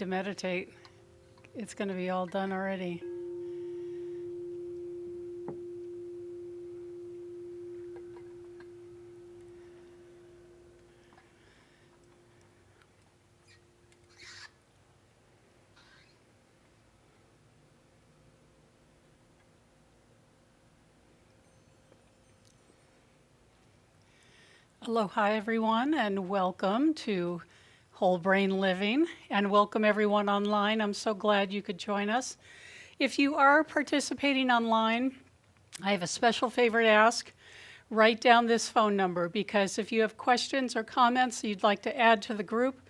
to meditate. It's going to be all done already. Aloha everyone, and welcome to Whole Brain Living, and welcome everyone online. I'm so glad you could join us. If you are participating online, I have a special favor to ask. Write down this phone number, because if you have questions or comments you'd like to add to the group,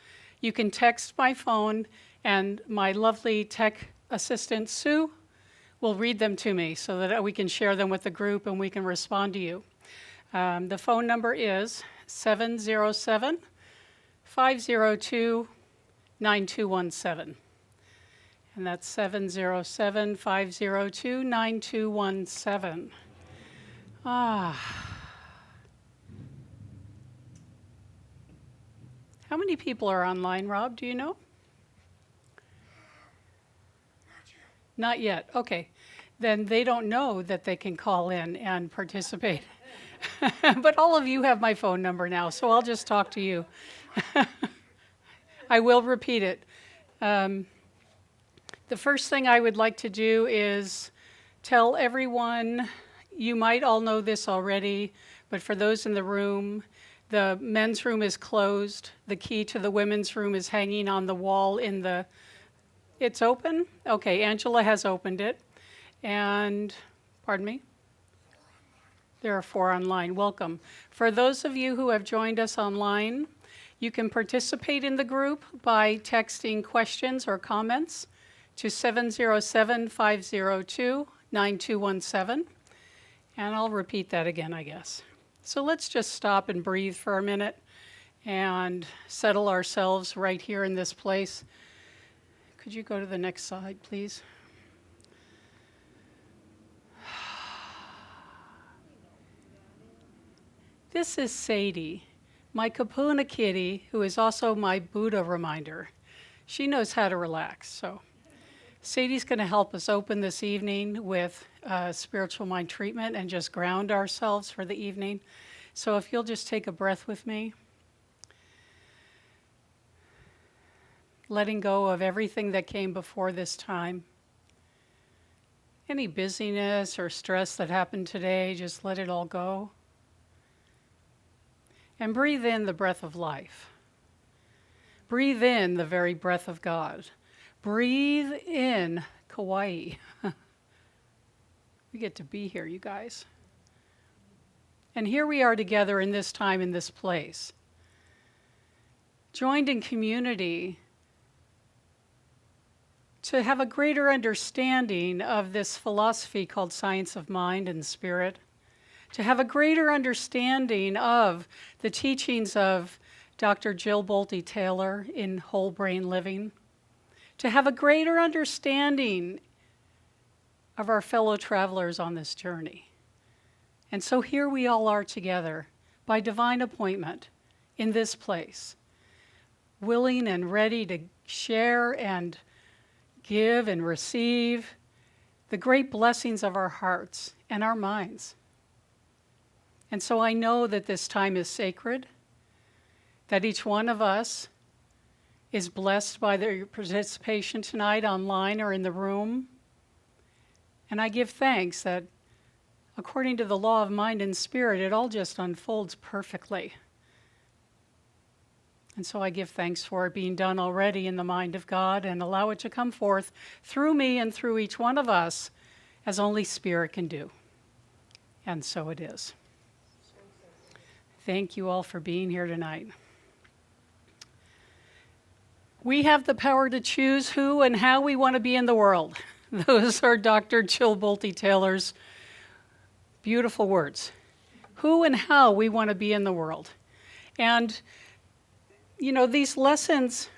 you can text my phone, and my lovely tech assistant Sue will read them to me so that we can share them with the group and we can respond to you. The phone number is 707-502-9217. And that's 707-502-9217. How many people are online, Rob? Do you know? Not yet. Okay. Then they don't know that they can call in and participate. But all of you have my phone number now, so I'll just talk to you. I will repeat it. The first thing I would like to do is tell everyone, you might all know this already, but for those in the room, the men's room is closed. The key to the women's room is hanging on the wall in the... It's open? Okay, Angela has opened it. And, pardon me? There are 4 online. Welcome. For those of you who have joined us online, you can participate in the group by texting questions or comments to 707-502-9217. And I'll repeat that again, I guess. So let's just stop and breathe for a minute and settle ourselves right here in this place. Could you go to the next slide, please? This is Sadie, my Kapuna kitty, who is also my Buddha reminder. She knows how to relax, so Sadie's going to help us open this evening with spiritual mind treatment and just ground ourselves for the evening. So if you'll just take a breath with me, letting go of everything that came before this time. Any busyness or stress that happened today, just let it all go. And breathe in the breath of life. Breathe in the very breath of God. Breathe in Kauai. We get to be here, you guys. And here we are together in this time, in this place. Joined in community to have a greater understanding of this philosophy called science of mind and spirit. To have a greater understanding of the teachings of Dr. Jill Bolte Taylor in Whole Brain Living, to have a greater understanding of our fellow travelers on this journey. And so here we all are together by divine appointment in this place, willing and ready to share and give and receive the great blessings of our hearts and our minds. And so I know that this time is sacred, that each one of us is blessed by their participation tonight online or in the room. And I give thanks that according to the law of mind and spirit, it all just unfolds perfectly. And so I give thanks for it being done already in the mind of God, and allow it to come forth through me and through each one of us as only Spirit can do. And so it is. Thank you all for being here tonight. We have the power to choose who and how we want to be in the world. Those are Dr. Jill Bolte Taylor's beautiful words. Who and how we want to be in the world. And, you know, these lessons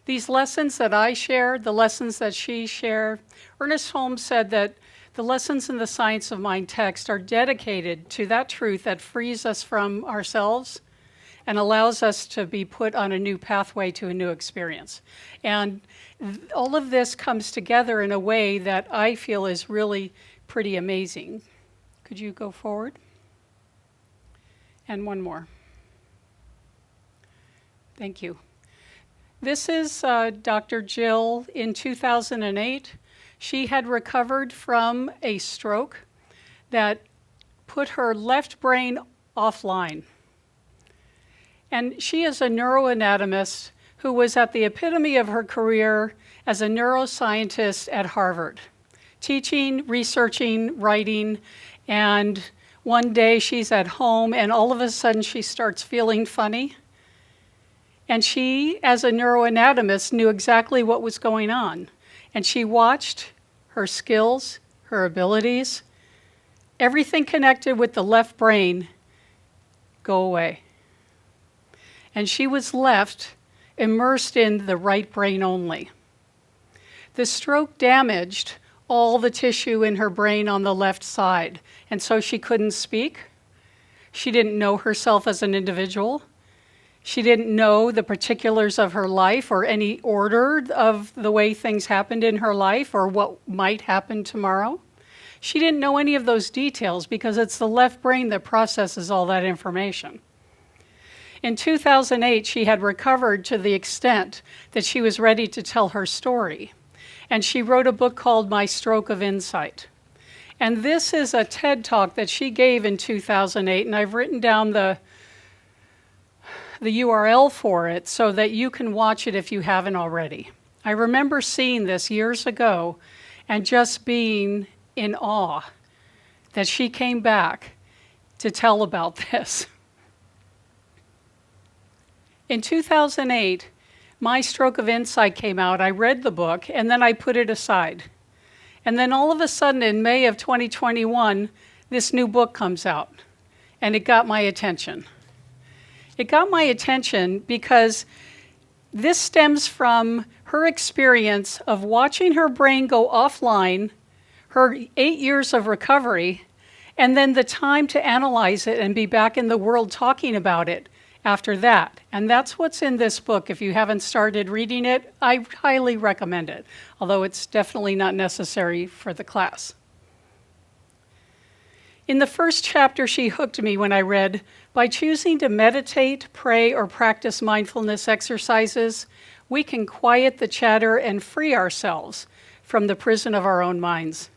that I share, the lessons that she shared, Ernest Holmes said that the lessons in the Science of Mind text are dedicated to that truth that frees us from ourselves and allows us to be put on a new pathway to a new experience. And all of this comes together in a way that I feel is really pretty amazing. Could you go forward? And one more. Thank you. This is Dr. Jill in 2008. She had recovered from a stroke that put her left brain offline. And she is a neuroanatomist who was at the epitome of her career as a neuroscientist at Harvard, teaching, researching, writing, and one day she's at home and all of a sudden she starts feeling funny. And she, as a neuroanatomist, knew exactly what was going on. And she watched her skills, her abilities, everything connected with the left brain go away. And she was left immersed in the right brain only. The stroke damaged all the tissue in her brain on the left side, and so she couldn't speak. She didn't know herself as an individual. She didn't know the particulars of her life or any order of the way things happened in her life or what might happen tomorrow. She didn't know any of those details because it's the left brain that processes all that information. In 2008, she had recovered to the extent that she was ready to tell her story. And she wrote a book called My Stroke of Insight. And this is a TED Talk that she gave in 2008, and I've written down the URL for it so that you can watch it if you haven't already. I remember seeing this years ago and just being in awe that she came back to tell about this. In 2008, My Stroke of Insight came out. I read the book, and then I put it aside. And then all of a sudden, in May of 2021, this new book comes out, and it got my attention. It got my attention because this stems from her experience of watching her brain go offline, her 8 years of recovery, and then the time to analyze it and be back in the world talking about it after that. And that's what's in this book. If you haven't started reading it, I highly recommend it, although it's definitely not necessary for the class. In the first chapter, she hooked me when I read, by choosing to meditate, pray, or practice mindfulness exercises, we can quiet the chatter and free ourselves from the prison of our own minds.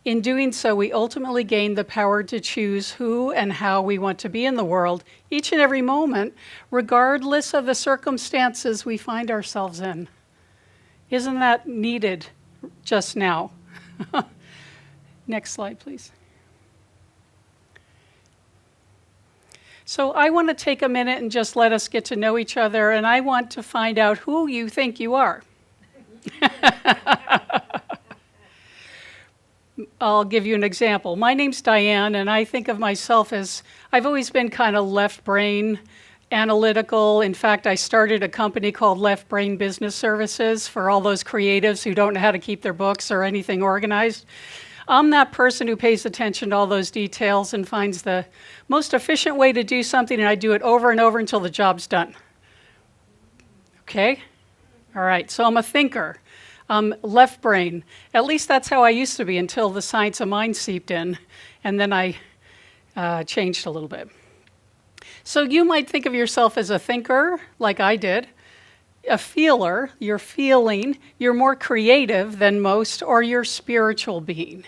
In doing so, we ultimately gain the power to choose who and how we want to be in the world each and every moment, regardless of the circumstances we find ourselves in. Isn't that needed just now? Next slide, please. So I want to take a minute and just let us get to know each other, and I want to find out who you think you are. I'll give you an example. My name's Diane, and I think of myself as, I've always been kind of left brain, analytical. In fact, I started a company called Left Brain Business Services for all those creatives who don't know how to keep their books or anything organized. I'm that person who pays attention to all those details and finds the most efficient way to do something, and I do it over and over until the job's done. Okay? All right, so I'm a thinker. Left brain. At least that's how I used to be until the science of mind seeped in, and then I changed a little bit. So you might think of yourself as a thinker, like I did, a feeler, you're feeling, you're more creative than most, or you're spiritual being.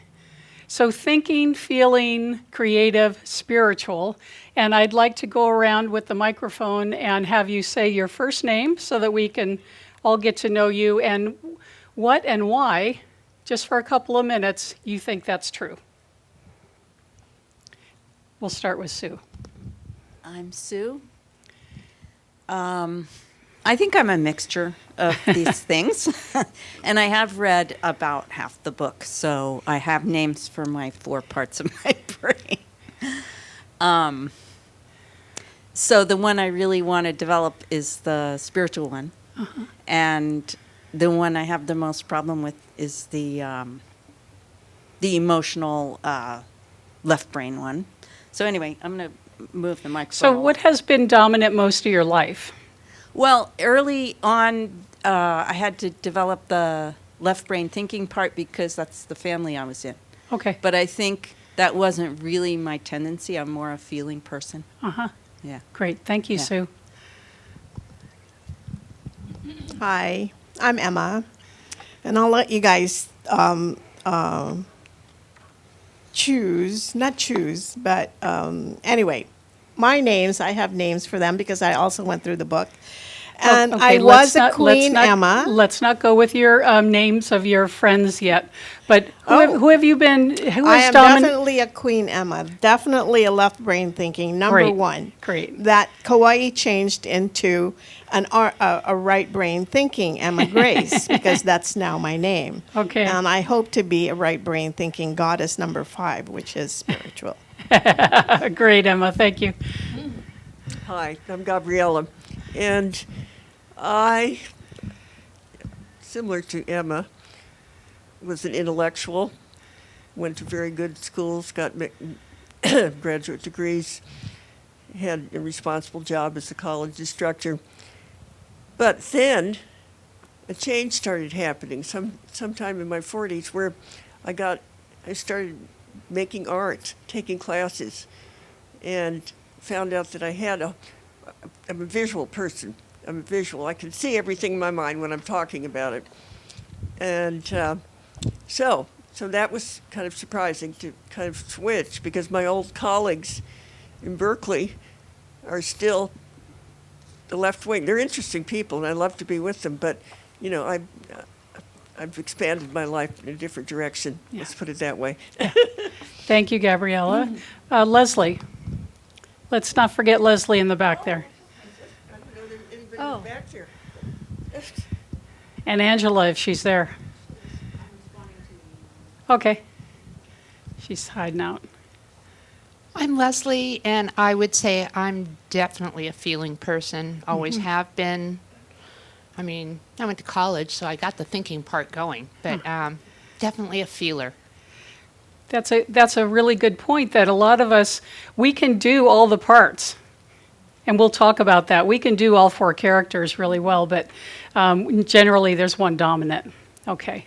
So thinking, feeling, creative, spiritual, and I'd like to go around with the microphone and have you say your first name so that we can all get to know you and what and why, just for a couple of minutes, you think that's true. We'll start with Sue. I'm Sue. I think I'm a mixture of these things, and I have read about half the book, so I have names for my 4 parts of my brain. So the one I really want to develop is the spiritual one, and the one I have the most problem with is the emotional left brain one. So anyway, I'm going to move the microphone. So, what has been dominant most of your life? Well, early on, I had to develop the left brain thinking part because that's the family I was in. Okay. But I think that wasn't really my tendency. I'm more a feeling person. Uh-huh. Yeah. Great. Thank you, Yeah. Sue. Hi, I'm Emma, and I'll let you guys not choose, but anyway, my names, I have names for them because I also went through the book. And I was a queen, Emma. Let's not go with your names of your friends yet. But Oh. who have you been? Who I is am dominant? definitely a queen, Emma. Definitely a left brain thinking, number Great, one. great. That Kauai changed into a right brain thinking Emma Grace because that's now my name. Okay. And I hope to be a right brain thinking goddess number 5, which is spiritual. Great, Emma. Thank you. Hi, I'm Gabriella, and I, similar to Emma, was an intellectual, went to very good schools, got graduate degrees, had a responsible job as a college instructor. But then a change started happening sometime in my 40s where I started making art, taking classes, and found out that I'm a visual person. I'm a visual. I can see everything in my mind when I'm talking about it. And so that was kind of surprising to kind of switch because my old colleagues in Berkeley are still the left wing. They're interesting people, and I love to be with them. But, you know, I've expanded my life in a different direction. Yeah. Let's put it that way. Thank you, Gabriella. Leslie. Let's not forget Leslie in the back there. I don't know there's anybody Oh. back there. And Angela, if she's there. Okay. She's hiding out. I'm Leslie, and I would say I'm definitely a feeling person, always have been. I mean, I went to college, so I got the thinking part going, but definitely a feeler. That's a really good point that a lot of us, we can do all the parts. And we'll talk about that. We can do all 4 characters really well, but generally there's one dominant. Okay.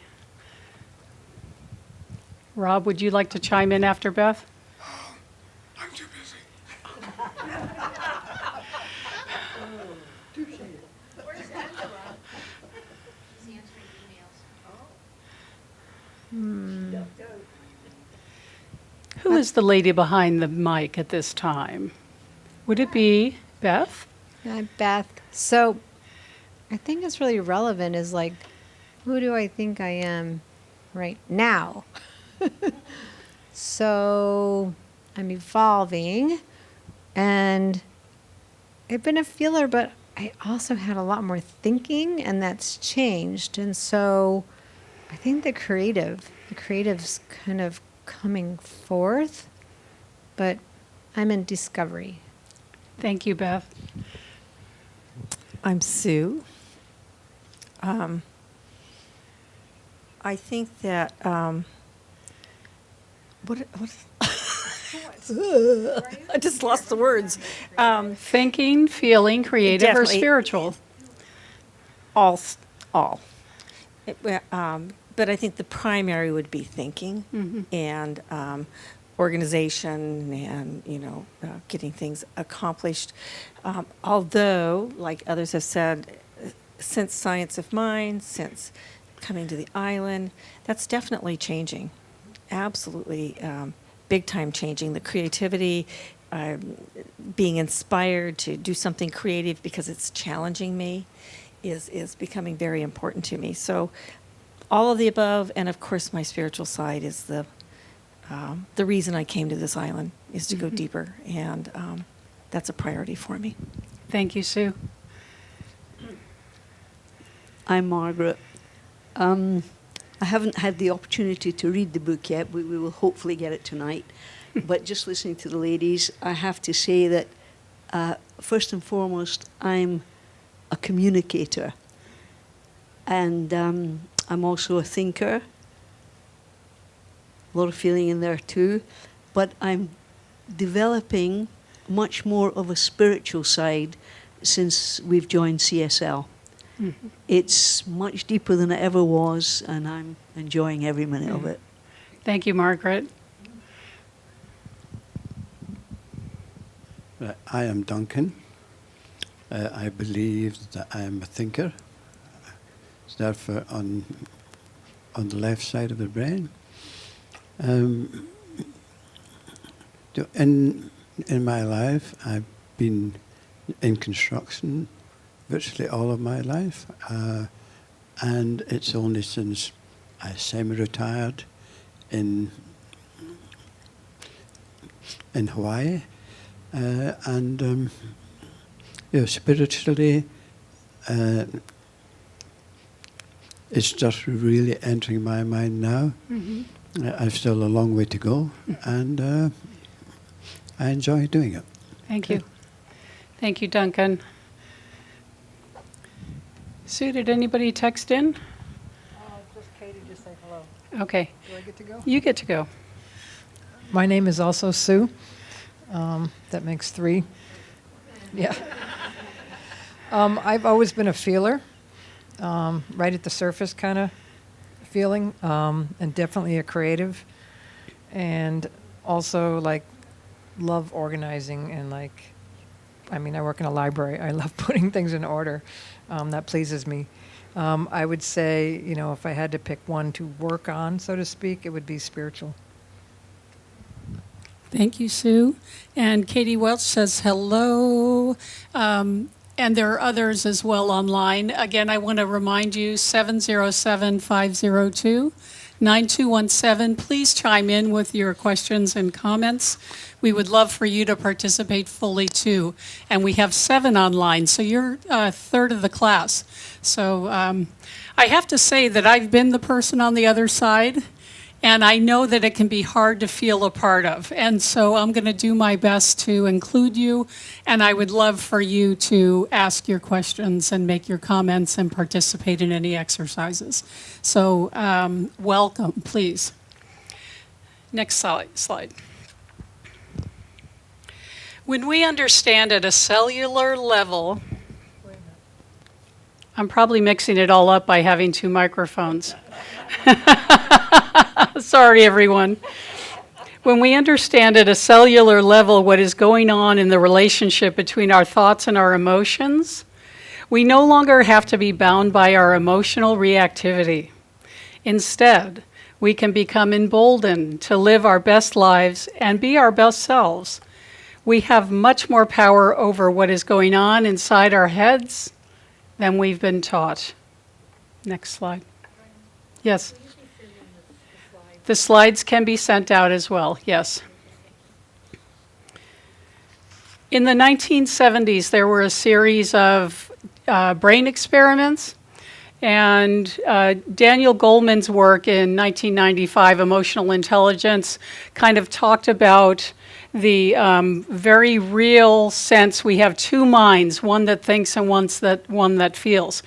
Rob, would you like to chime in after Beth? I'm too busy. Who is the lady behind the mic at this time? Would it be Beth? Hi, Beth. So I think it's really relevant is like, who do I think I am right now? So I'm evolving and I've been a feeler, but I also had a lot more thinking and that's changed. And so I think the creative's kind of coming forth, but I'm in discovery. Thank you, Beth. I'm Sue. I think that I just lost the words. Thinking, feeling, creative, or Definitely. spiritual? All. But I think the primary would be thinking and organization and getting things accomplished. Although, like others have said, since Science of Mind, since coming to the island, that's definitely changing. Absolutely, big time changing. The creativity, being inspired to do something creative because it's challenging me, is becoming very important to me. So, all of the above, and of course, my spiritual side is the reason I came to this island is to go deeper, and that's a priority for me. Thank you, Sue. I'm Margaret. I haven't had the opportunity to read the book yet, but we will hopefully get it tonight. But just listening to the ladies, I have to say that first and foremost, I'm a communicator. And I'm also a thinker. A lot of feeling in there too. But I'm developing much more of a spiritual side since we've joined CSL. It's much deeper than it ever was, and I'm enjoying every minute of it. Thank you, Margaret. I am Duncan. I believe that I am a thinker. It's therefore on the left side of the brain. In my life, I've been in construction virtually all of my life, and it's only since I semi-retired in Hawaii, and spiritually, it's just really entering my mind now. I've still a long way to go, and I enjoy doing it. Thank you. Thank you, Duncan. Sue, did anybody text in? Just Katie, just say hello. Okay. Do I get to go? You get to go. My name is also Sue. That makes 3. Yeah. I've always been a feeler, right at the surface kind of feeling, and definitely a creative. And also, like, love organizing and, like, I work in a library. I love putting things in order. That pleases me. I would say, if I had to pick one to work on, so to speak, it would be spiritual. Thank you, Sue. And Katie Welch says hello. And there are others as well online. Again, I want to remind you, 707-502-9217. Please chime in with your questions and comments. We would love for you to participate fully too. And we have 7 online, so you're a third of the class. So I have to say that I've been the person on the other side, and I know that it can be hard to feel a part of. And so I'm going to do my best to include you, and I would love for you to ask your questions and make your comments and participate in any exercises. So welcome, please. Next slide. When we understand at a cellular level, I'm probably mixing it all up by having 2 microphones. Sorry, everyone. When we understand at a cellular level what is going on in the relationship between our thoughts and our emotions, we no longer have to be bound by our emotional reactivity. Instead, we can become emboldened to live our best lives and be our best selves. We have much more power over what is going on inside our heads than we've been taught. Next slide. Yes. The slides can be sent out as well, yes. In the 1970s, there were a series of brain experiments, and Daniel Goleman's work in 1995, Emotional Intelligence, kind of talked about the very real sense we have 2 minds, one that thinks and one that feels.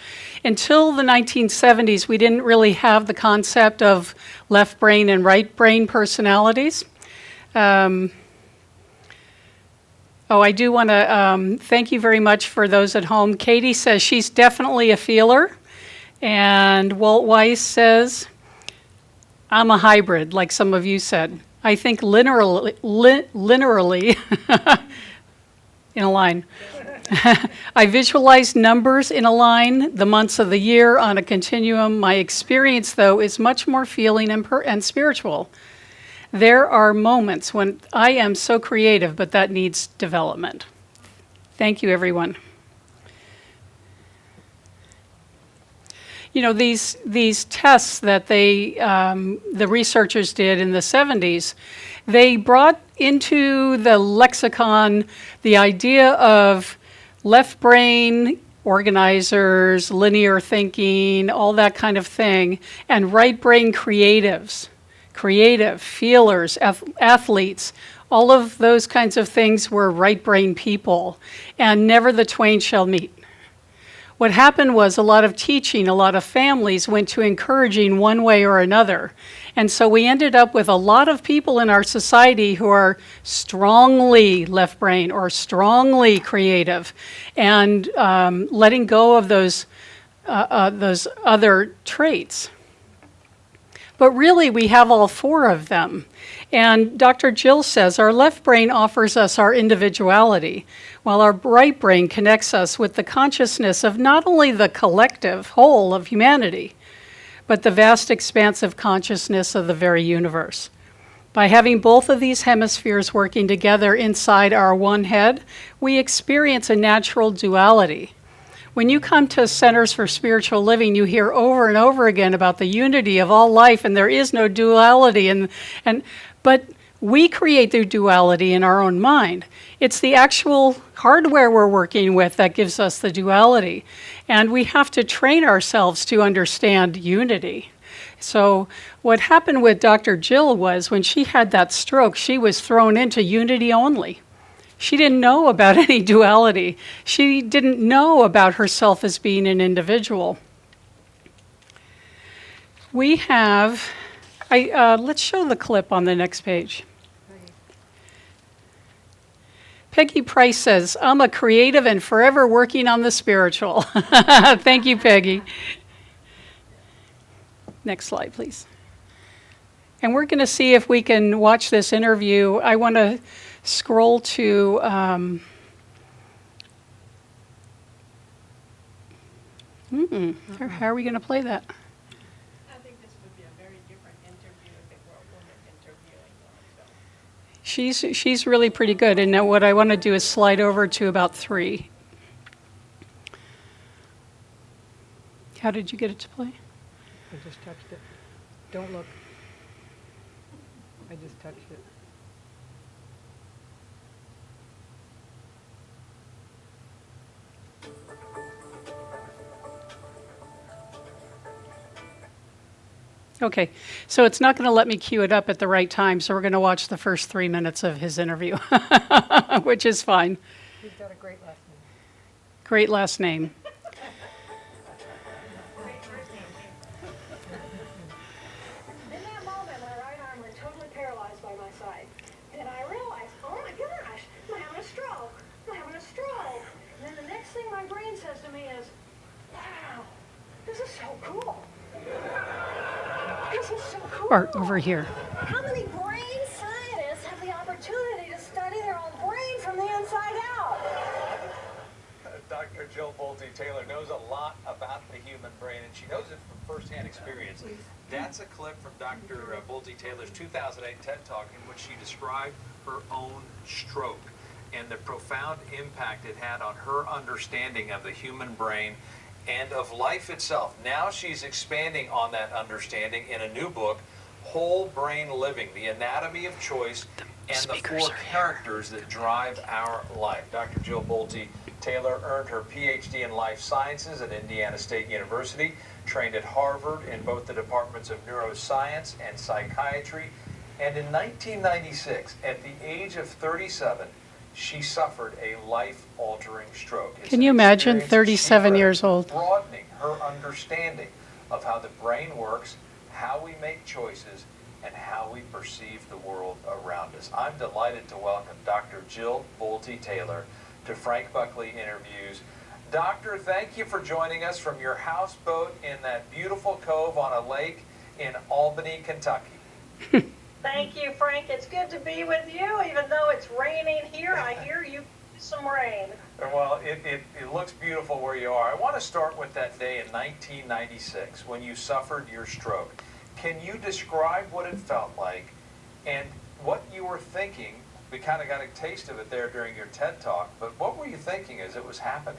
Until the 1970s, we didn't really have the concept of left brain and right brain personalities. I do want to thank you very much for those at home. Katie says she's definitely a feeler. And Walt Weiss says, I'm a hybrid, like some of you said. I think linearly in a line. I visualize numbers in a line, the months of the year on a continuum. My experience, though, is much more feeling and spiritual. There are moments when I am so creative, but that needs development. Thank you, everyone. These tests that the researchers did in the 70s, they brought into the lexicon the idea of left brain organizers, linear thinking, all that kind of thing, and right brain creative, feelers, athletes. All of those kinds of things were right brain people, and never the twain shall meet. What happened was a lot of teaching, a lot of families went to encouraging one way or another. And so we ended up with a lot of people in our society who are strongly left brain or strongly creative, and letting go of those other traits. But really, we have all four of them. And Dr. Jill says our left brain offers us our individuality, while our right brain connects us with the consciousness of not only the collective whole of humanity, but the vast expansive consciousness of the very universe. By having both of these hemispheres working together inside our one head, we experience a natural duality. When you come to Centers for Spiritual Living, you hear over and over again about the unity of all life, and there is no duality. But we create the duality in our own mind. It's the actual hardware we're working with that gives us the duality. And we have to train ourselves to understand unity. So what happened with Dr. Jill was when she had that stroke, she was thrown into unity only. She didn't know about any duality. She didn't know about herself as being an individual. We have, let's show the clip on the next page. Peggy Price says, I'm a creative and forever working on the spiritual. Thank you, Peggy. Next slide, please. And we're going to see if we can watch this interview. I want to scroll to how are we going to play that? I think this would be a very different interview if it were a woman interviewing. She's really pretty good. And now what I want to do is slide over to about 3. How did you get it to play? I just touched it. Don't look. I just touched it. Okay, so it's not going to let me cue it up at the right time, so we're going to watch the first 3 minutes of his interview, which is fine. He's got a great last name. Great last name. In that moment, my right arm went totally paralyzed by my side. And I realized, oh my gosh, I'm having a stroke. I'm having a stroke. And then the next thing my brain says to me is, wow, this is so cool. This is so cool. Or over here. How many brain scientists have the opportunity to study their own brain from the inside out? Dr. Jill Bolte Taylor knows a lot about the human brain, and she knows it from firsthand experience. That's a clip from Dr. Bolte Taylor's 2008 TED Talk in which she described her own stroke and the profound impact it had on her understanding of the human brain and of life itself. Now she's expanding on that understanding in a new book, Whole Brain Living, The Anatomy of Choice and the 4 characters that drive our life. Dr. Jill Bolte Taylor earned her PhD in Life Sciences at Indiana State University, trained at Harvard in both the departments of neuroscience and psychiatry, and in 1996, at the age of 37, she suffered a life-altering stroke. Can you imagine 37 years old? Broadening her understanding of how the brain works, how we make choices, and how we perceive the world around us. I'm delighted to welcome Dr. Jill Bolte Taylor to Frank Buckley Interviews. Doctor, thank you for joining us from your houseboat in that beautiful cove on a lake in Albany, Kentucky. Thank you, Frank. It's good to be with you. Even though it's raining here, I hear you some rain. Well, it looks beautiful where you are. I want to start with that day in 1996 when you suffered your stroke. Can you describe what it felt like and what you were thinking? We kind of got a taste of it there during your TED Talk, but what were you thinking as it was happening?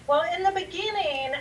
Well, in the beginning,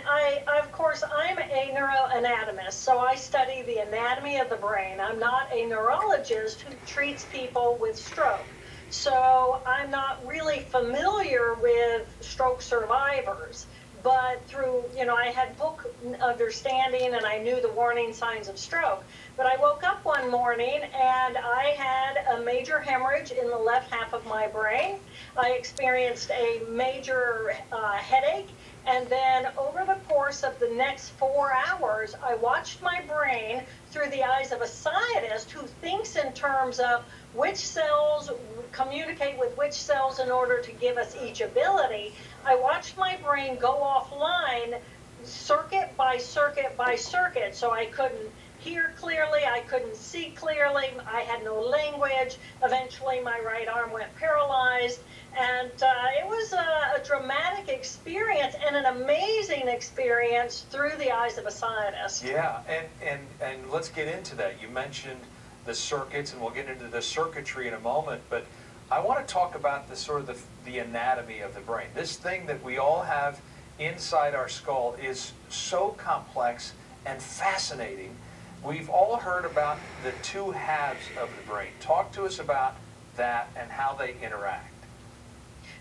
of course, I'm a neuroanatomist, so I study the anatomy of the brain. I'm not a neurologist who treats people with stroke. So I'm not really familiar with stroke survivors. But through, I had book understanding and I knew the warning signs of stroke. But I woke up one morning and I had a major hemorrhage in the left half of my brain. I experienced a major headache And then over the course of the next 4 hours, I watched my brain through the eyes of a scientist who thinks in terms of which cells communicate with which cells in order to give us each ability. I watched my brain go offline circuit by circuit by circuit, so I couldn't hear clearly, I couldn't see clearly, I had no language. Eventually my right arm went paralyzed, and it was a dramatic experience and an amazing experience through the eyes of a scientist. Yeah, and let's get into that. You mentioned the circuits, and we'll get into the circuitry in a moment, but I want to talk about the sort of the anatomy of the brain. This thing that we all have inside our skull is so complex and fascinating. We've all heard about the two halves of the brain. Talk to us about that and how they interact.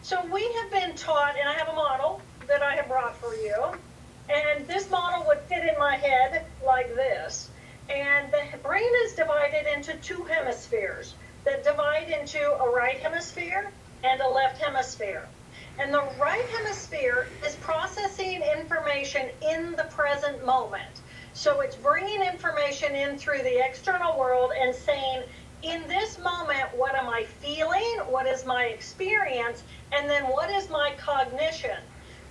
So we have been taught, and I have a model that I have brought for you, and this model would fit in my head like this. And the brain is divided into two hemispheres that divide into a right hemisphere and a left hemisphere. And the right hemisphere is processing information in the present moment. So it's bringing information in through the external world and saying, in this moment, what am I feeling? What is my experience? And then what is my cognition?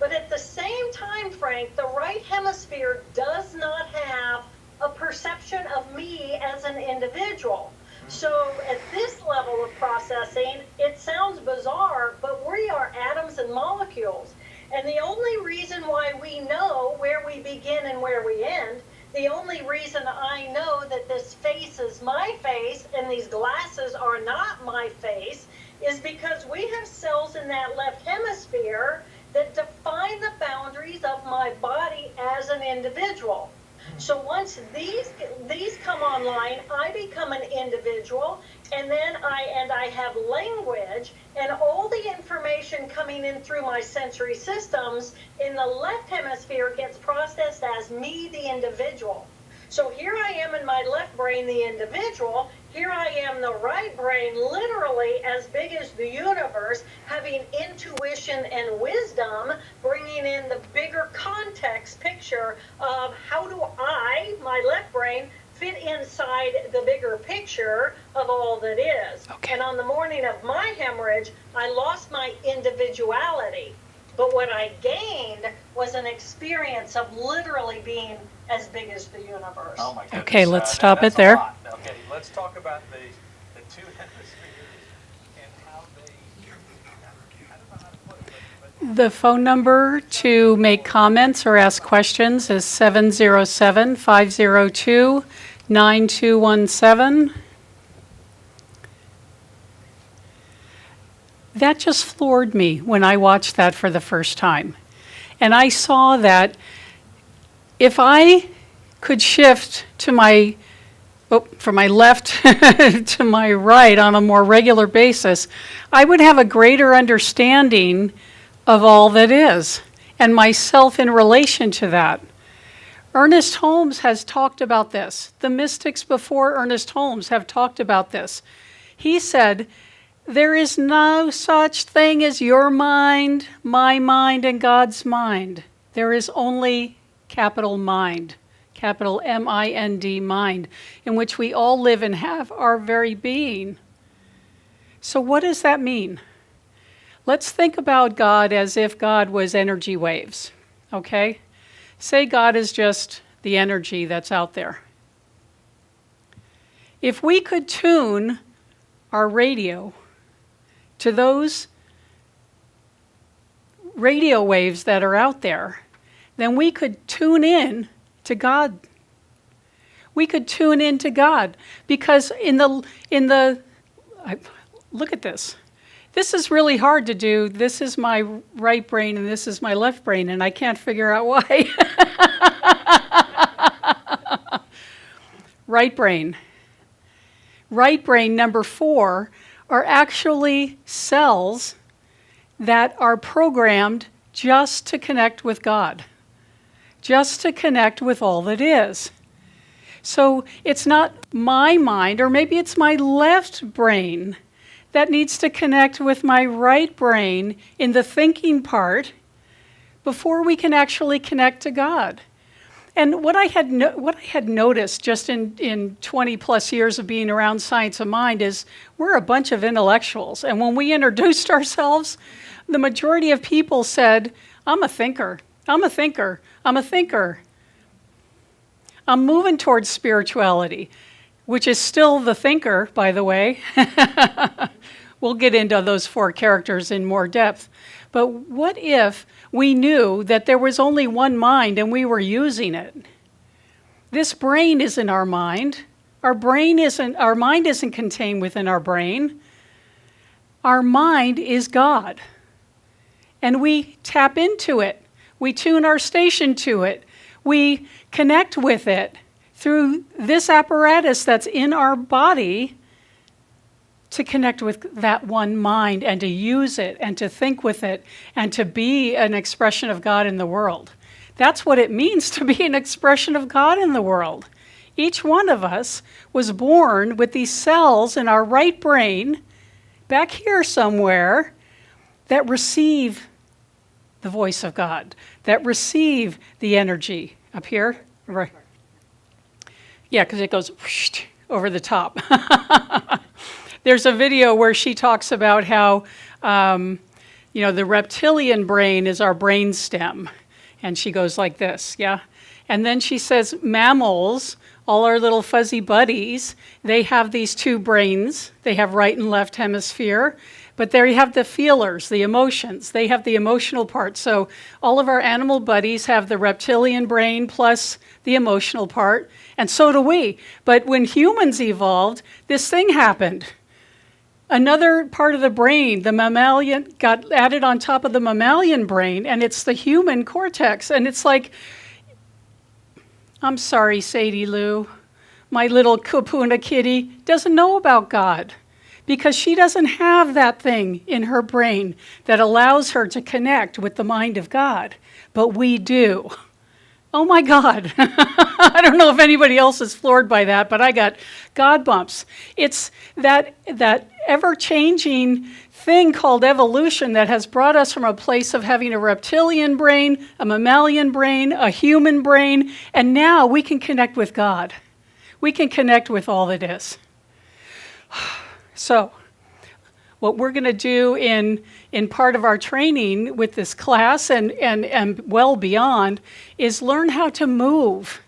But at the same time, Frank, the right hemisphere does not have a perception of me as an individual. So at this level of processing, it sounds bizarre, but we are atoms and molecules. And the only reason why we know where we begin and where we end, the only reason I know that this face is my face and these glasses are not my face, is because we have cells in that left hemisphere that define the boundaries of my body as an individual. So once these come online, I become an individual, and then I have language, and all the information coming in through my sensory systems in the left hemisphere gets processed as me, the individual. So here I am in my left brain, the individual. Here I am, the right brain, literally as big as the universe, having intuition and wisdom, bringing in the bigger context picture of how do I, my left brain, fit inside the bigger picture of all that is. Okay. And on the morning of my hemorrhage, I lost my individuality. But what I gained was an experience of literally being as big as the universe. Oh my goodness. Okay, let's stop that's it there. A lot. Okay, let's talk about the two hemispheres and how they, I don't know how to put it, but The phone number to make comments or ask questions is 707-502-9217. That just floored me when I watched that for the first time. And I saw that if I could shift to from my left to my right on a more regular basis, I would have a greater understanding of all that is and myself in relation to that. Ernest Holmes has talked about this. The mystics before Ernest Holmes have talked about this. He said, there is no such thing as your mind, my mind, and God's mind. There is only capital mind, capital M-I-N-D, mind, in which we all live and have our very being. So what does that mean? Let's think about God as if God was energy waves, okay? Say God is just the energy that's out there. If we could tune our radio to those radio waves that are out there, then we could tune in to God. We could tune in to God because look at this. This is really hard to do. This is my right brain and this is my left brain, and I can't figure out why. Right brain. Right brain, number 4, are actually cells that are programmed just to connect with God, just to connect with all that is. So it's not my mind, or maybe it's my left brain that needs to connect with my right brain in the thinking part, before we can actually connect to God. And what I had noticed just in 20 plus years of being around Science of Mind is we're a bunch of intellectuals. And when we introduced ourselves, the majority of people said, I'm a thinker, I'm a thinker, I'm a thinker. I'm moving towards spirituality, which is still the thinker, by the way. We'll get into those 4 characters in more depth. But what if we knew that there was only one mind and we were using it? This brain isn't our mind. Our mind isn't contained within our brain. Our mind is God. And we tap into it. We tune our station to it. We connect with it through this apparatus that's in our body to connect with that one mind and to use it and to think with it and to be an expression of God in the world. That's what it means to be an expression of God in the world. Each one of us was born with these cells in our right brain, back here somewhere, that receive the voice of God, that receive the energy. Up here? Right. Yeah, because it goes whoosh, over the top. There's a video where she talks about how, the reptilian brain is our brain stem. And she goes like this, yeah? And then she says mammals, all our little fuzzy buddies, they have these 2 brains. They have right and left hemisphere. But there you have the feelers, the emotions. They have the emotional part. So all of our animal buddies have the reptilian brain plus the emotional part. And so do we. But when humans evolved, this thing happened. Another part of the brain, the mammalian, got added on top of the mammalian brain, and it's the human cortex. And it's like, I'm sorry, Sadie Lou, my little Kupuna kitty doesn't know about God because she doesn't have that thing in her brain that allows her to connect with the mind of God. But we do. Oh my God. I don't know if anybody else is floored by that, but I got God bumps. It's that ever-changing thing called evolution that has brought us from a place of having a reptilian brain, a mammalian brain, a human brain, and now we can connect with God. We can connect with all that is. So, what we're going to do in part of our training with this class and well beyond is learn how to move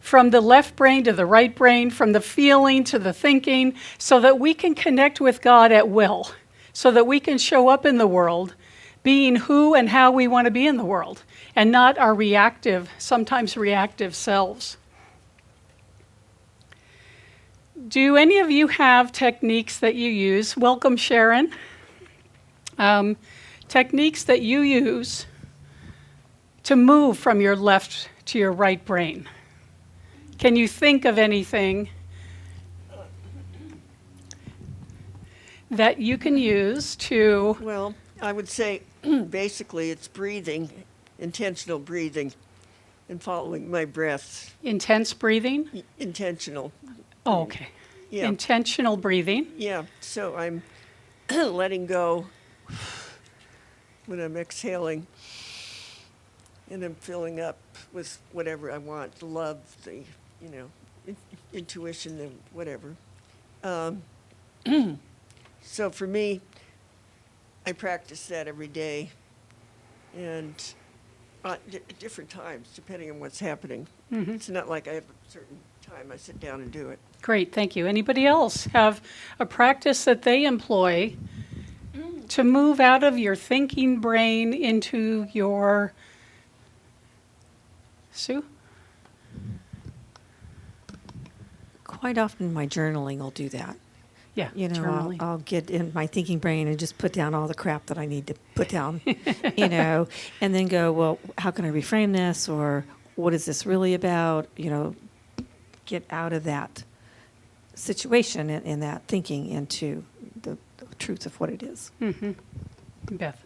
from the left brain to the right brain, from the feeling to the thinking, so that we can connect with God at will, so that we can show up in the world being who and how we want to be in the world, and not our sometimes reactive selves. Do any of you have techniques that you use? Welcome, Sharon. Techniques that you use to move from your left to your right brain. Can you think of anything that you can use to... Well, I would say basically it's breathing, intentional breathing, and following my breath. Intense breathing? Intentional. Oh, okay. Yeah. Intentional breathing. Yeah, so I'm letting go when I'm exhaling, and I'm filling up with whatever I want, the love, the, intuition, and whatever. So for me, I practice that every day, and at different times, depending on what's happening. Mm-hmm. It's not like I have a certain time I sit down and do it. Great, thank you. Anybody else have a practice that they employ to move out of your thinking brain into your... Sue? Quite often my journaling will do that. Yeah, journaling. I'll get in my thinking brain and just put down all the crap that I need to put down, and then go, well, how can I reframe this, or what is this really about? Get out of that situation and that thinking into the truth of what it is. Mm-hmm. Beth?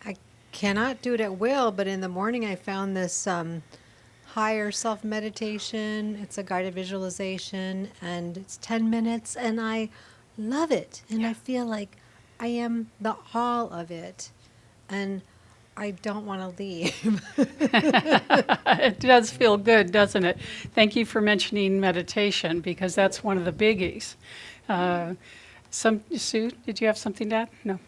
I cannot do it at will, but in the morning I found this higher self meditation. It's a guided visualization, and it's 10 minutes, and I love it. And I feel like I am the all of it. And I don't want to leave. It does feel good, doesn't it? Thank you for mentioning meditation, because that's one of the biggies. Sue, did you have something to add? No.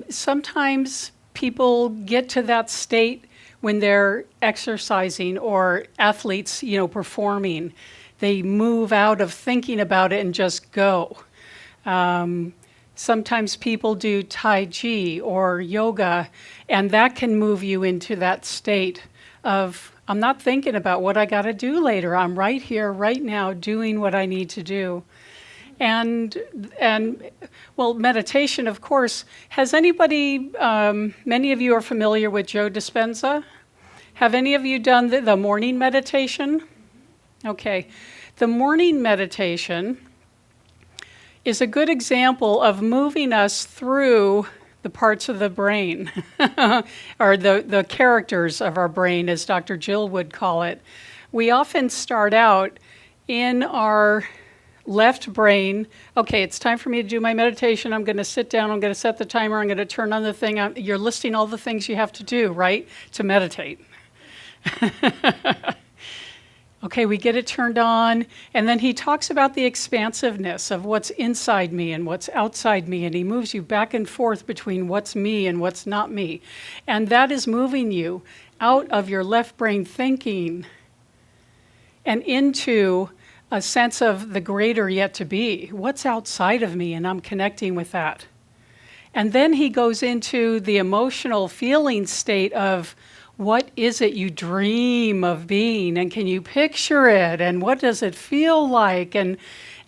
Sometimes people get to that state when they're exercising or athletes, performing. They move out of thinking about it and just go. Sometimes people do Tai Chi or yoga, and that can move you into that state of, I'm not thinking about what I got to do later. I'm right here, right now, doing what I need to do. And well, meditation, of course. Has anybody, many of you are familiar with Joe Dispenza? Have any of you done the morning meditation? Okay. The morning meditation is a good example of moving us through the parts of the brain, or the characters of our brain, as Dr. Jill would call it. We often start out in our left brain. Okay, it's time for me to do my meditation. I'm going to sit down. I'm going to set the timer. I'm going to turn on the thing. You're listing all the things you have to do, right, to meditate. Okay, we get it turned on, and then he talks about the expansiveness of what's inside me and what's outside me, and he moves you back and forth between what's me and what's not me. And that is moving you out of your left brain thinking and into a sense of the greater yet to be. What's outside of me, and I'm connecting with that. And then he goes into the emotional feeling state of, what is it you dream of being, and can you picture it, and what does it feel like, and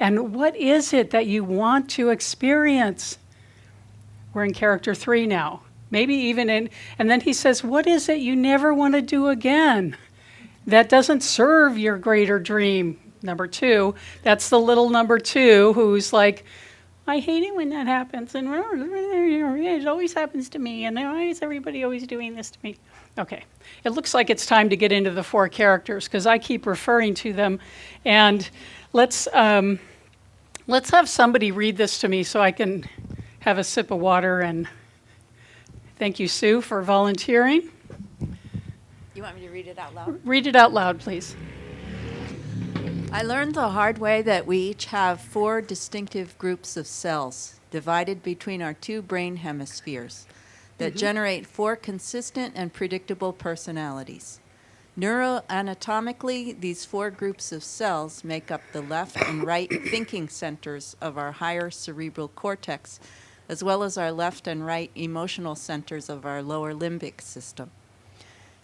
what is it that you want to experience? We're in character 3 now, maybe even in, and then he says, what is it you never want to do again that doesn't serve your greater dream? Number 2, that's the little number 2 who's like, I hate it when that happens, and it always happens to me, and why is everybody always doing this to me? Okay, it looks like it's time to get into the 4 characters, because I keep referring to them, and let's have somebody read this to me so I can have a sip of water. And thank you, Sue, for volunteering. You want me to read it out loud? Read it out loud, please. I learned the hard way that we each have 4 distinctive groups of cells divided between our 2 brain hemispheres that generate 4 consistent and predictable personalities. Neuroanatomically, these 4 groups of cells make up the left and right thinking centers of our higher cerebral cortex, as well as our left and right emotional centers of our lower limbic system.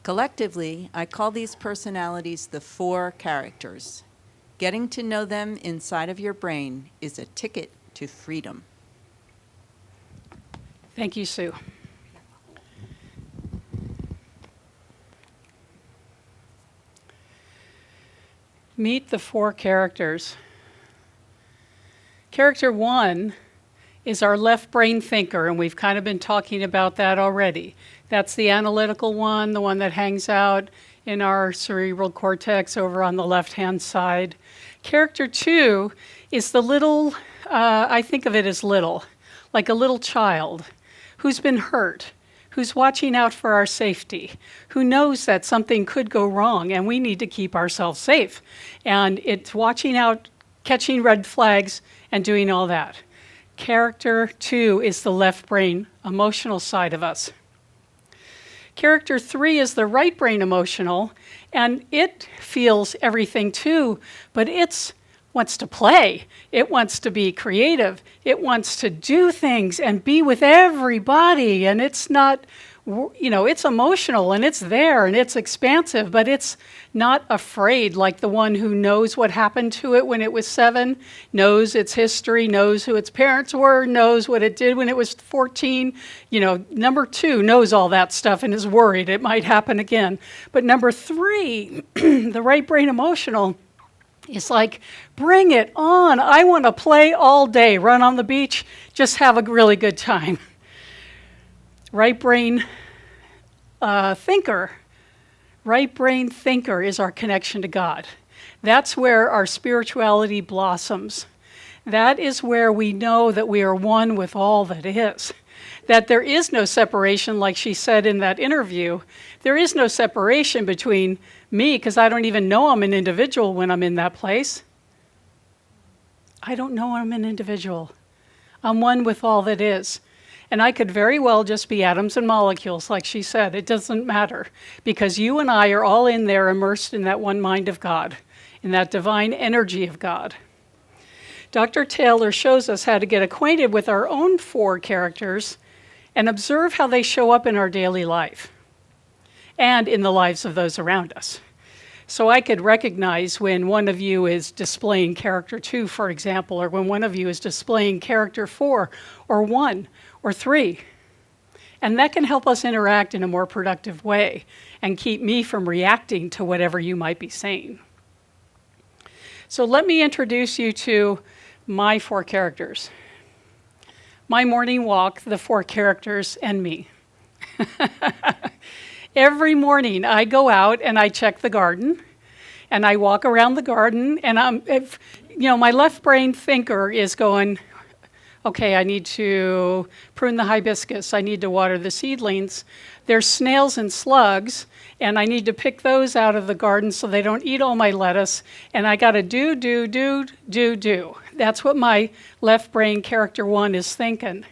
Collectively, I call these personalities the 4 characters. Getting to know them inside of your brain is a ticket to freedom. Thank you, Sue. Meet the 4 characters. Character 1 is our left brain thinker, and we've kind of been talking about that already. That's the analytical one, the one that hangs out in our cerebral cortex over on the left-hand side. Character 2 is the little, I think of it as little, like a little child who's been hurt, who's watching out for our safety, who knows that something could go wrong and we need to keep ourselves safe. And it's watching out, catching red flags, and doing all that. Character 2 is the left brain emotional side of us. Character 3 is the right brain emotional, and it feels everything too, but it wants to play. It wants to be creative. It wants to do things and be with everybody, and it's not, it's emotional, and it's there, and it's expansive, but it's not afraid like the one who knows what happened to it when it was 7, knows its history, knows who its parents were, knows what it did when it was 14. Number 2 knows all that stuff and is worried it might happen again. But number 3, the right brain emotional, is like, bring it on. I want to play all day, run on the beach, just have a really good time. Right brain thinker. Right brain thinker is our connection to God. That's where our spirituality blossoms. That is where we know that we are one with all that is. that there is no separation, like she said in that interview. There is no separation between me, because I don't even know I'm an individual when I'm in that place. I don't know I'm an individual. I'm one with all that is. And I could very well just be atoms and molecules, like she said. It doesn't matter, because you and I are all in there immersed in that one mind of God, in that divine energy of God. Dr. Taylor shows us how to get acquainted with our own 4 characters and observe how they show up in our daily life and in the lives of those around us. So I could recognize when one of you is displaying character 2, for example, or when one of you is displaying character 4 or 1 or 3. And that can help us interact in a more productive way and keep me from reacting to whatever you might be saying. So let me introduce you to my 4 characters. My morning walk, the 4 characters, and me. Every morning I go out and I check the garden and I walk around the garden, and my left brain thinker is going, okay, I need to prune the hibiscus, I need to water the seedlings. There's snails and slugs, and I need to pick those out of the garden so they don't eat all my lettuce, and I gotta do. That's what my left brain character 1 is thinking.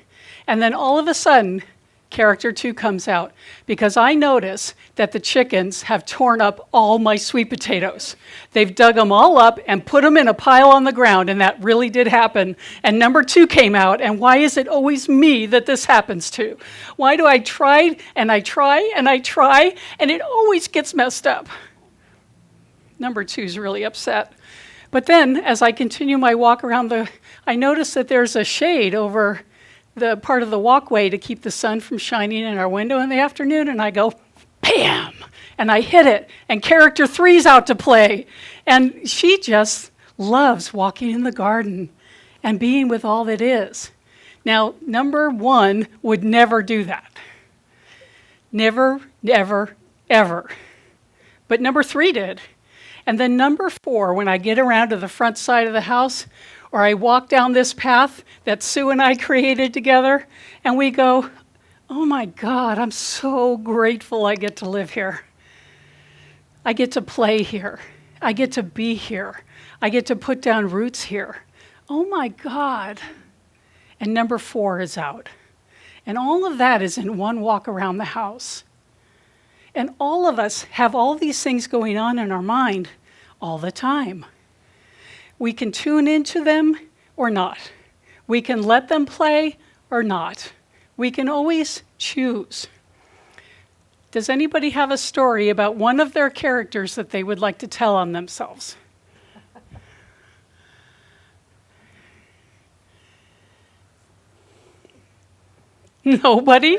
And then all of a sudden, character 2 comes out, because I notice that the chickens have torn up all my sweet potatoes. They've dug them all up and put them in a pile on the ground, and that really did happen. And number 2 came out, and why is it always me that this happens to? Why do I try and I try and I try, and it always gets messed up? Number 2 is really upset. But then, as I continue my walk around I notice that there's a shade over the part of the walkway to keep the sun from shining in our window in the afternoon, and I go, bam, and I hit it, and character 3's out to play. And she just loves walking in the garden and being with all that is. Now, number 1 would never do that. Never, never, ever. But number 3 did. And then number 4, when I get around to the front side of the house, or I walk down this path that Sue and I created together, and we go, oh my God, I'm so grateful I get to live here. I get to play here. I get to be here. I get to put down roots here. Oh my God. And number 4 is out. And all of that is in one walk around the house. And all of us have all these things going on in our mind all the time. We can tune into them or not. We can let them play or not. We can always choose. Does anybody have a story about one of their characters that they would like to tell on themselves? Nobody?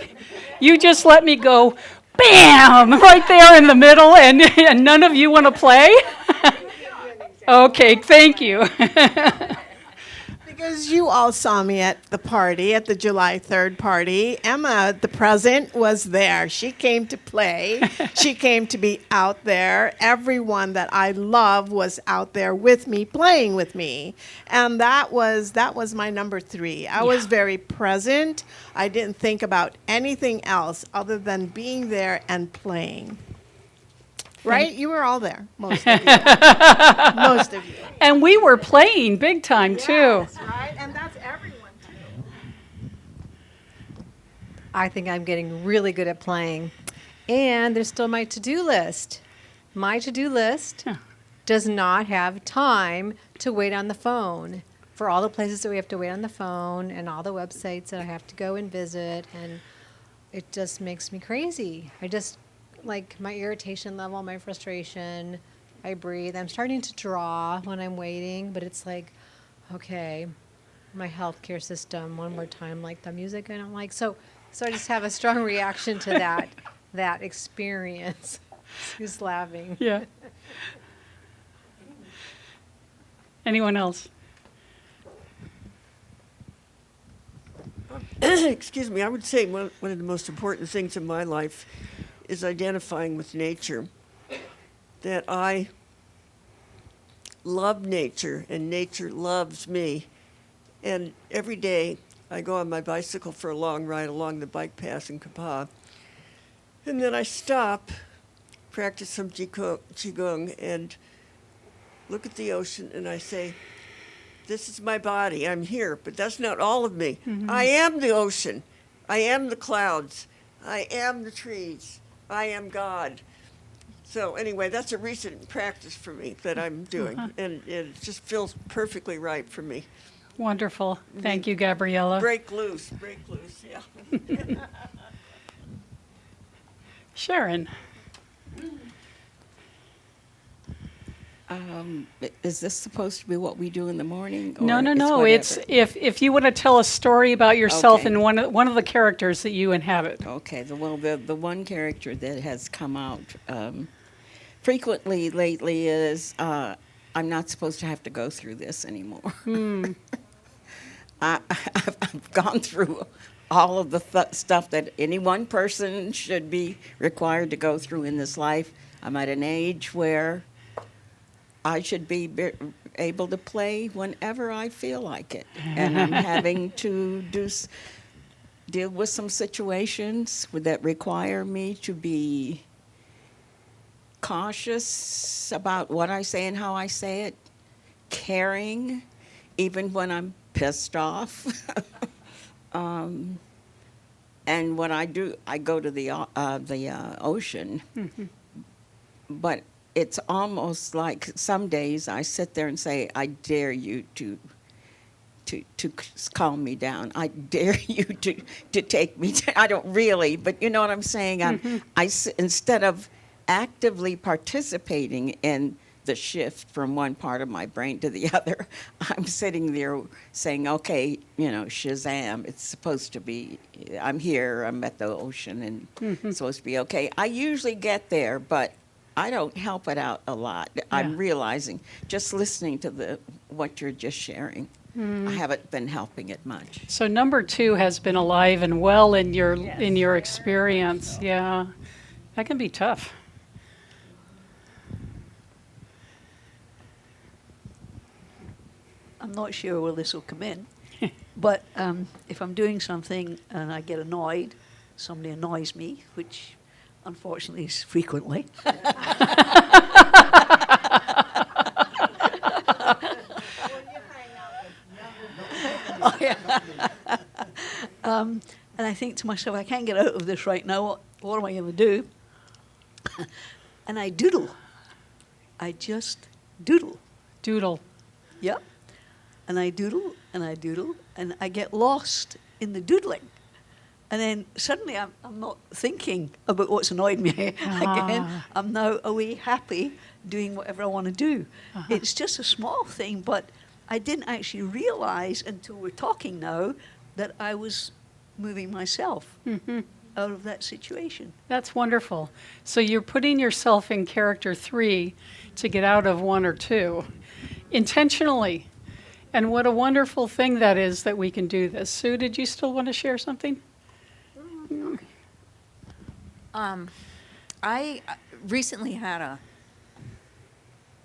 You just let me go, bam, right there in the middle, and none of you want to play? Okay, thank you. Because you all saw me at the party, at the July 3rd party. Emma, the present, was there. She came to play. She came to be out there. Everyone that I love was out there with me, playing with me. And that was my number 3. I was very present. I didn't think about anything else other than being there and playing. Right? You were all there, most of you. Most of you. And we were playing big time, too. Yes, right? And that's everyone, too. I think I'm getting really good at playing. And there's still my to-do list. My to-do list does not have time to wait on the phone for all the places that we have to wait on the phone and all the websites that I have to go and visit. And it just makes me crazy. Like my irritation level, my frustration, I breathe. I'm starting to draw when I'm waiting, but it's like, okay, my healthcare system, one more time, like the music I don't like. So I just have a strong reaction to that experience. Who's laughing? Yeah. Anyone else? Excuse me, I would say one of the most important things in my life is identifying with nature. That I love nature and nature loves me. And every day I go on my bicycle for a long ride along the bike path in Kauai. And then I stop, practice some Qigong, and look at the ocean, and I say, this is my body. I'm here, but that's not all of me. I am the ocean. I am the clouds. I am the trees. I am God. So anyway, that's a recent practice for me that I'm doing, and it just feels perfectly right for me. Wonderful. Thank you, Gabriella. Break loose, yeah. Sharon. Is this supposed to be what we do in the morning? No, or no, no. whatever? It's if you want to tell a story about yourself Okay. and one of the characters that you inhabit. Okay, the one character that has come out frequently lately is I'm not supposed to have to go through this anymore. I've gone through all of the stuff that any one person should be required to go through in this life. I'm at an age where I should be able to play whenever I feel like it. And I'm having to deal with some situations that require me to be cautious about what I say and how I say it, caring, even when I'm pissed off. And when I do, I go to the ocean. But it's almost like some days I sit there and say, I dare you to calm me down. I dare you to take me down. I don't really, but you know what I'm saying? Instead of actively participating in the shift from one part of my brain to the other, I'm sitting there saying, okay, Shazam, it's supposed to be, I'm here, I'm at the ocean, and it's supposed to be okay. I usually get there, but I don't help it out a lot. Yeah. I'm realizing, just listening to what you're just sharing, I haven't been helping it much. So number 2 has been alive and well in your experience. Yeah, that can be tough. I'm not sure where this will come in, but if I'm doing something and I get annoyed, somebody annoys me, which unfortunately is frequently. Oh, yeah. And I think to myself, I can't get out of this right now. What am I going to do? And I doodle. I just doodle. Doodle. Yep. And I doodle, and I doodle, and I get lost in the doodling. And then suddenly I'm not thinking about what's annoyed me again. I'm now away happy doing whatever I want to do. It's just a small thing, but I didn't actually realize until we're talking now that I was moving myself out of that situation. That's wonderful. So you're putting yourself in character 3 to get out of 1 or 2 intentionally. And what a wonderful thing that is that we can do this. Sue, did you still want to share something? I recently had a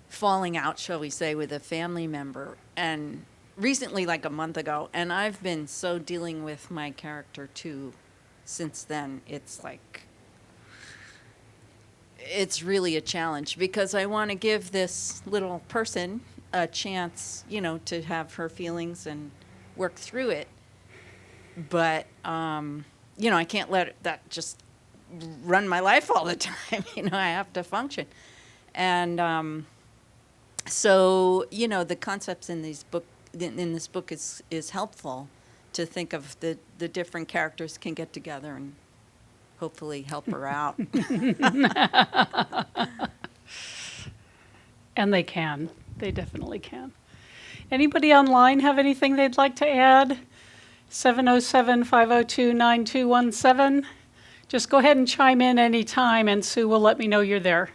falling out, shall we say, with a family member, and recently, like a month ago, and I've been so dealing with my character too since then. It's really a challenge because I want to give this little person a chance, to have her feelings and work through it. But, I can't let that just run my life all the time. I have to function. And so, the concepts in this book is helpful to think of the different characters can get together and hopefully help her out. And they can. They definitely can. Anybody online have anything they'd like to add? 707-502-9217. Just go ahead and chime in anytime, and Sue will let me know you're there.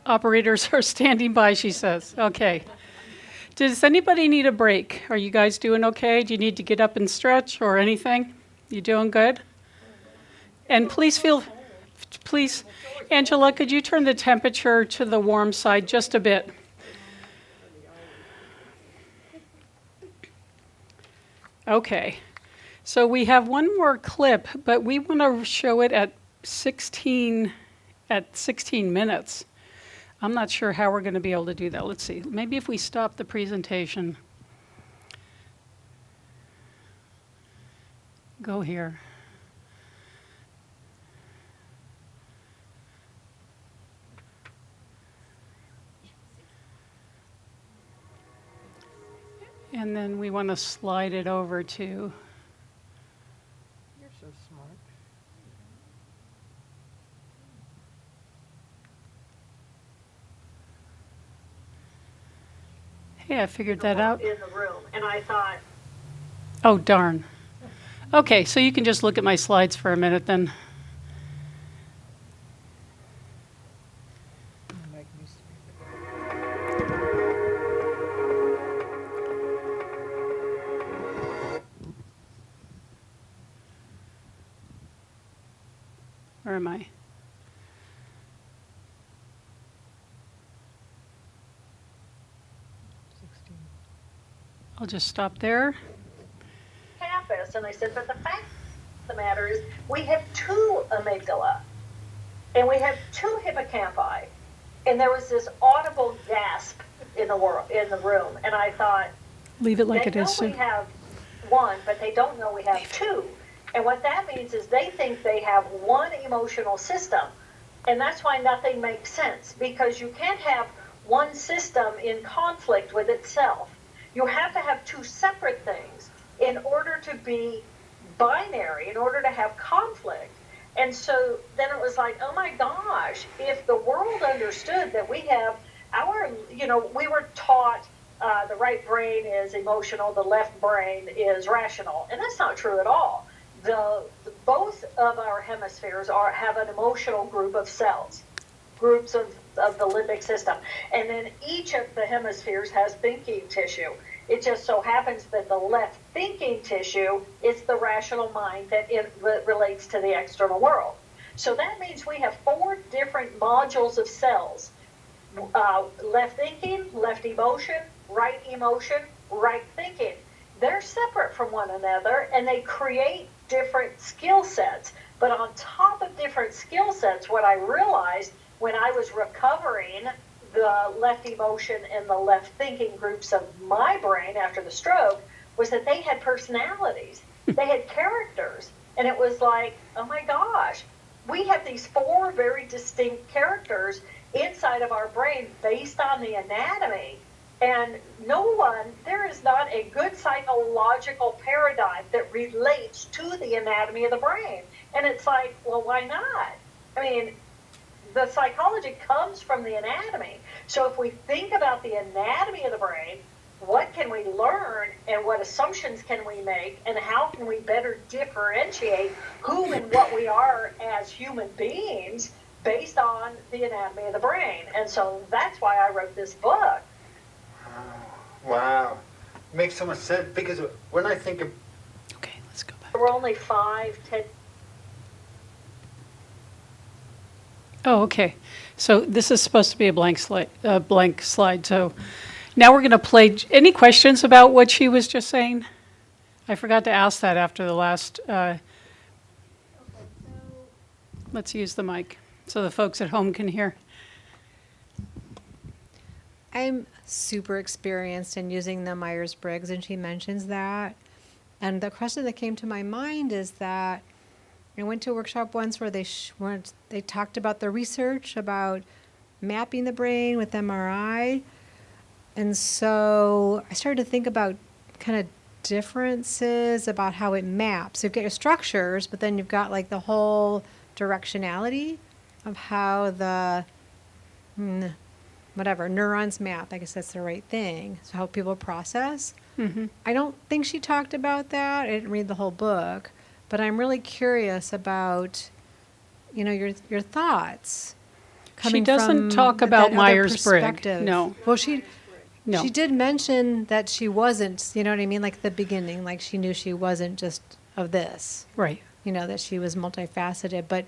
Operators are standing by, she says. Okay. Does anybody need a break? Are you guys doing okay? Do you need to get up and stretch or anything? You doing good? And please, Angela, could you turn the temperature to the warm side just a bit? Okay. So we have one more clip, but we want to show it at 16 minutes. I'm not sure how we're going to be able to do that. Let's see. Maybe if we stop the presentation. Go here. And then we want to slide it over to, You're so smart. hey, I figured that out. In the room, and I thought, Oh, darn. Okay, so you can just look at my slides for a minute then. Mike needs to be Where am I? I'll just stop there. campus, and I said, but the fact of the matter is we have 2 amygdala, and we have 2 hippocampi, and there was this audible gasp in the room, and I thought, Leave it like they it is, know we Sue. have 1, but they don't know we have 2. And what that means is they think they have 1 emotional system. And that's why nothing makes sense, because you can't have 1 system in conflict with itself. You have to have 2 separate things in order to be binary, in order to have conflict. And so then it was like, oh my gosh, if the world understood that we have we were taught the right brain is emotional, the left brain is rational. And that's not true at all. Both of our hemispheres have an emotional group of cells, groups of the limbic system. And then each of the hemispheres has thinking tissue. It just so happens that the left thinking tissue is the rational mind that relates to the external world. So that means we have 4 different modules of cells. Left thinking, left emotion, right thinking. They're separate from one another, and they create different skill sets. But on top of different skill sets, what I realized when I was recovering the left emotion and the left thinking groups of my brain after the stroke was that they had personalities. They had characters. And it was like, oh my gosh, we have these 4 very distinct characters inside of our brain based on the anatomy. And there is not a good psychological paradigm that relates to the anatomy of the brain. And it's like, well, why not? I mean, the psychology comes from the anatomy. So if we think about the anatomy of the brain, what can we learn and what assumptions can we make and how can we better differentiate who and what we are as human beings based on the anatomy of the brain? And so that's why I wrote this book. Wow. Makes so much sense because when I think of... Okay, let's go back. There were only 5, 10... Oh, okay. So this is supposed to be a blank slide. So now we're going to play. Any questions about what she was just saying? I forgot to ask that after the last. Let's use the mic so the folks at home can hear. I'm super experienced in using the Myers-Briggs, and she mentions that. And the question that came to my mind is that I went to a workshop once where they talked about the research about mapping the brain with MRI. And so I started to think about kind of differences about how it maps. You've got your structures, but then you've got like the whole directionality of how the neurons map. I guess that's the right thing. So how people process. Mm-hmm. I don't think she talked about that. I didn't read the whole book, but I'm really curious about, your thoughts. She doesn't talk about Myers-Briggs. No. Well, she No. did mention that she wasn't, you know what I mean? Like the beginning, like she knew she wasn't just of this. Right. That she was multifaceted. But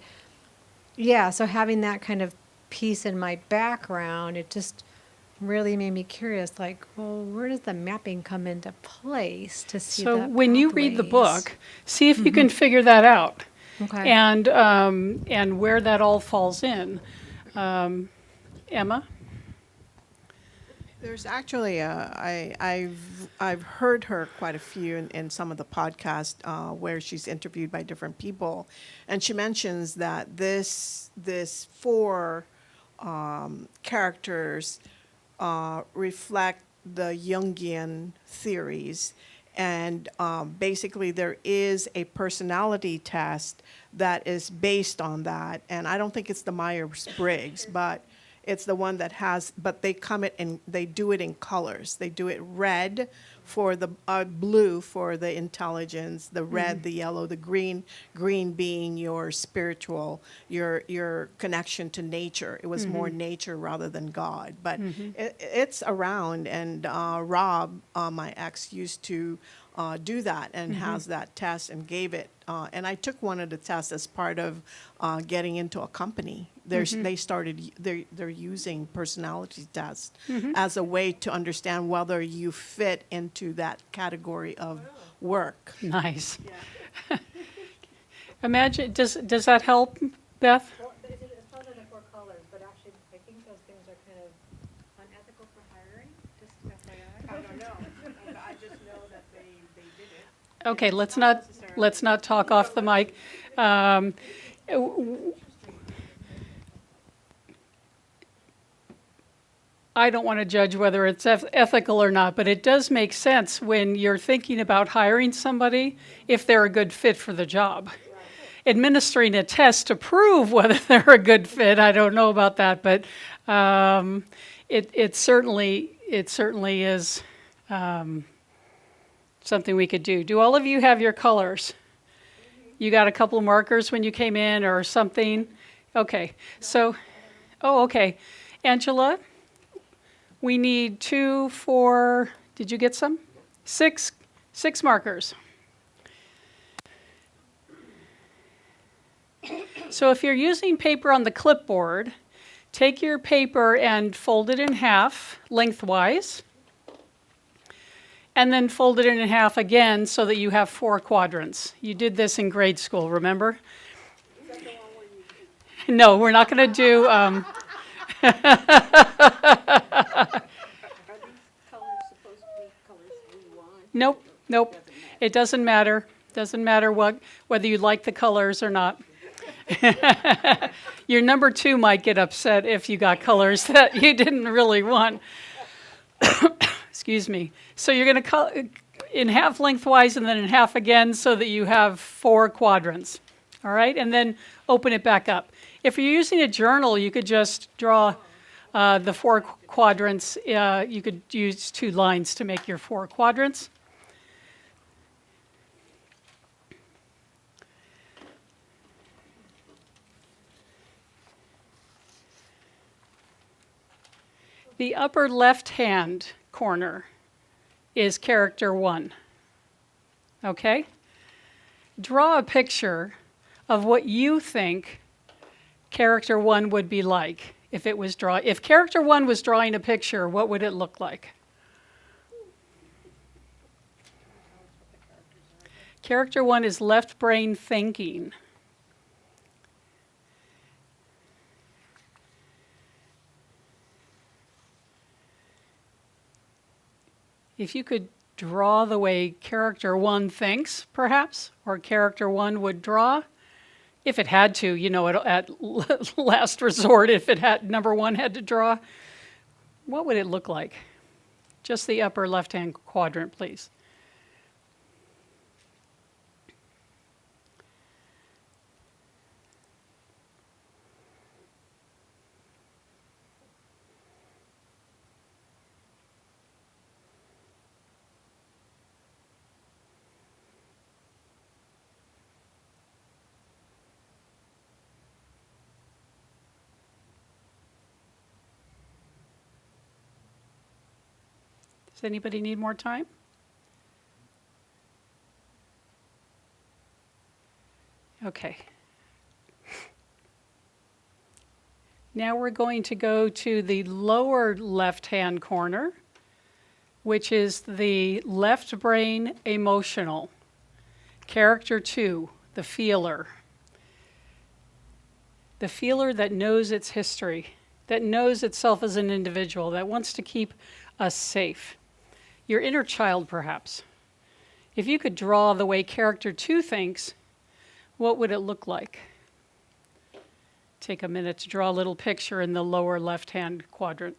yeah, so having that kind of piece in my background, it just really made me curious, like, well, where does the mapping come into place to see So the when you read the pathways? book, see if you can figure that out. Okay. And where that all falls in. Emma? There's actually I've heard her quite a few in some of the podcasts where she's interviewed by different people, and she mentions that this four characters reflect the Jungian theories, and basically there is a personality test that is based on that, and I don't think it's the Myers-Briggs, but it's the one that has, but they do it in colors. They do it red for the blue for the intelligence, the red, the yellow, the green being your spiritual, your connection to nature. It was more nature rather than God, but it's around. And Rob, my ex, used to do that and has that test and gave it. And I took one of the tests as part of getting into a company. They're using personality tests as a way to understand whether you fit into that category of work. Nice. Imagine, does that help, Beth? Well, it's not in the four colors, but actually, I think those things are kind of unethical for hiring, just FYI. I don't know. I just know that they did it. Okay, let's not talk off the mic. I don't want to judge whether it's ethical or not, but it does make sense when you're thinking about hiring somebody if they're a good fit for the job. Administering a test to prove whether they're a good fit, I don't know about that, but it certainly is something we could do. Do all of you have your colors? You got a couple of markers when you came in or something? Okay, so, okay. Angela? We need 2, 4, did you get some? 6 markers. So if you're using paper on the clipboard, take your paper and fold it in half lengthwise, and then fold it in half again so that you have 4 quadrants. You did this in grade school, remember? No, we're not going to do... Are these colors supposed to be colors we want? Nope. It doesn't matter. Doesn't matter whether you like the colors or not. Your number 2 might get upset if you got colors that you didn't really want. Excuse me. So you're going to cut in half lengthwise and then in half again so that you have 4 quadrants. All right? And then open it back up. If you're using a journal, you could just draw the 4 quadrants. You could use 2 lines to make your 4 quadrants. The upper left-hand corner is character 1. Okay? Draw a picture of what you think character 1 would be like if it was if character 1 was drawing a picture, what would it look like? Character 1 is left brain thinking. If you could draw the way character 1 thinks, perhaps, or character 1 would draw, if it had to, at last resort, if number 1 had to draw, what would it look like? Just the upper left-hand quadrant, please. Does anybody need more time? Okay. Now we're going to go to the lower left-hand corner, which is the left brain emotional. Character 2, the feeler. The feeler that knows its history, that knows itself as an individual, that wants to keep us safe. Your inner child, perhaps. If you could draw the way character 2 thinks, what would it look like? Take a minute to draw a little picture in the lower left-hand quadrant.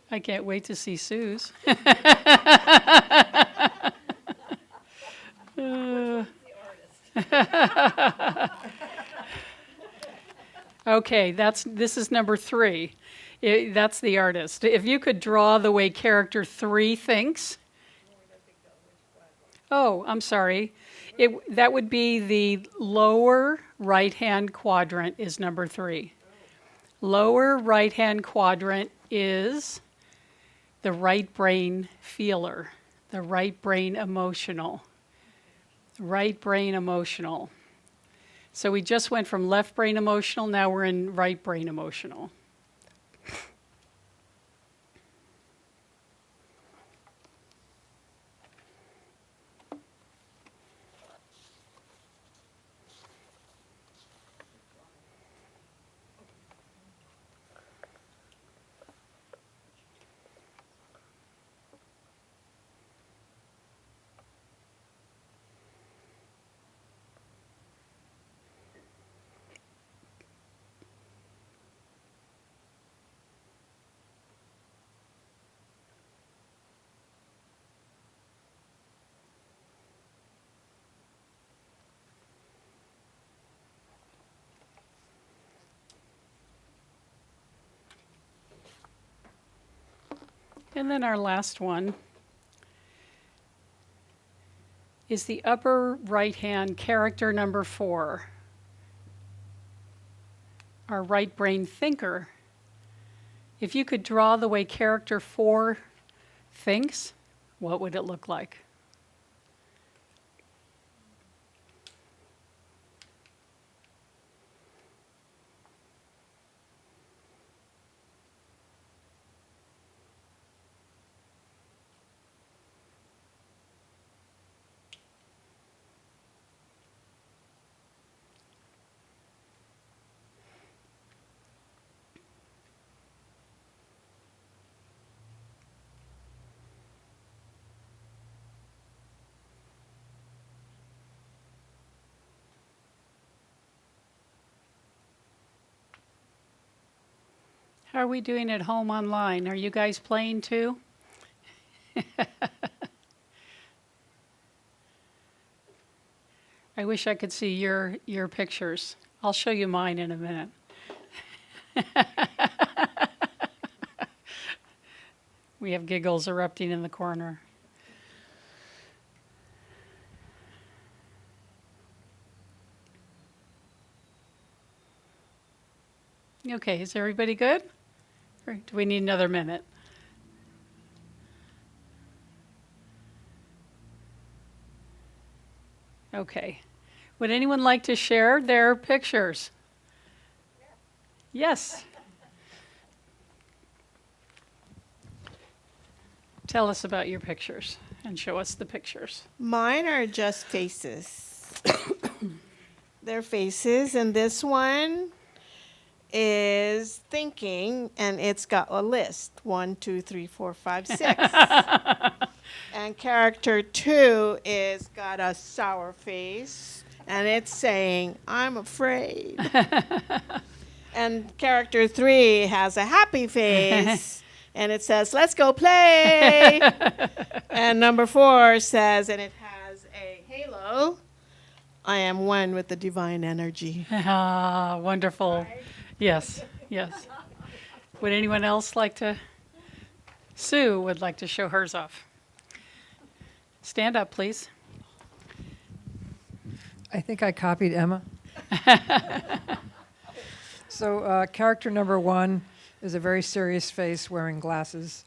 I can't wait to see Sue's. Okay, this is number 3. That's the artist. If you could draw the way character 3 thinks. Oh, I'm sorry. That would be the lower right-hand quadrant is number 3. Lower right-hand quadrant is the right brain feeler, the right brain emotional. Right brain emotional. So we just went from left brain emotional, now we're in right brain emotional. And then our last one is the upper right-hand character number 4, our right brain thinker. If you could draw the way character 4 thinks, what would it look like? How are we doing at home online? Are you guys playing too? I wish I could see your pictures. I'll show you mine in a minute. We have giggles erupting in the corner. Okay, is everybody good? Or do we need another minute? Okay. Would anyone like to share their pictures? Yes. Tell us about your pictures and show us the pictures. Mine are just faces. their faces, and this one is thinking, and it's got a list: 1, 2, 3, 4, 5, 6. And character 2 is got a sour face, and it's saying, "I'm afraid." And character 3 has a happy face, and it says, "Let's go play." And number 4 says, and it has a halo, "I am one with the divine energy." Ah, wonderful. Yes, yes. Would anyone else like to? Sue would like to show hers off. Stand up, please. I think I copied Emma. So character number 1 is a very serious face wearing glasses.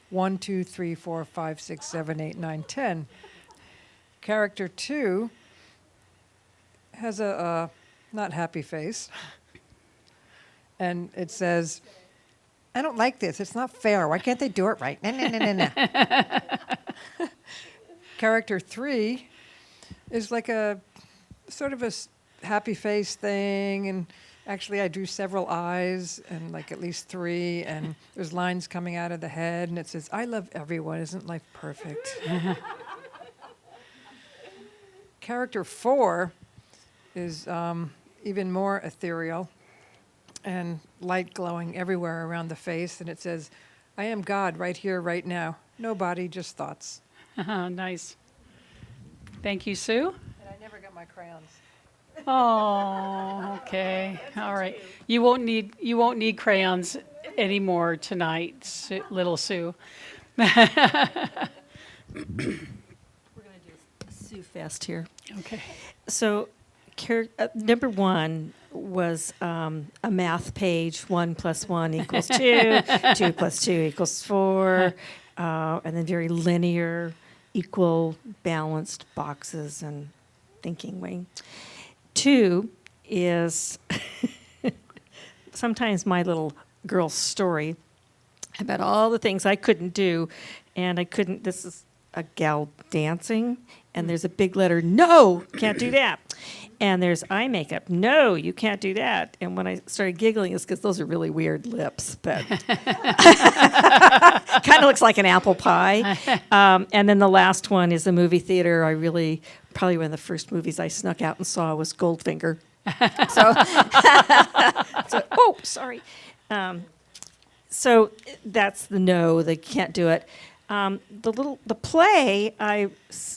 1, 2, 3, 4, 5, 6, 7, 8, 9, 10. Character 2 has a not happy face. And it says, "I don't like this. It's not fair. Why can't they do it right? Nah, nah, nah, nah, nah." Character 3 is like a sort of a happy face thing, and actually I drew several eyes and like at least 3, and there's lines coming out of the head, and it says, "I love everyone. Isn't life perfect?" Character 4 is even more ethereal and light glowing everywhere around the face, and it says, "I am God right here, right now. No body, just thoughts." Nice. Thank you, Sue. And I never got my crayons. Oh, okay. All right. You won't need crayons anymore tonight, little Sue. We're going to do a Sue Fest here. Okay. So, number 1 was a math page: 1 + 1 = 2, 2 + 2 = 4, and then very linear, equal, balanced boxes and thinking wing. 2 is sometimes my little girl story about all the things I couldn't do, and I couldn't. This is a gal dancing, and there's a big letter, "No, can't do that." And there's eye makeup. "No, you can't do that." And when I started giggling, it's because those are really weird lips, but kind of looks like an apple pie. And then the last one is a movie theater. Probably one of the first movies I snuck out and saw was Goldfinger. Oh, sorry. So that's the no, they can't do it. The play, I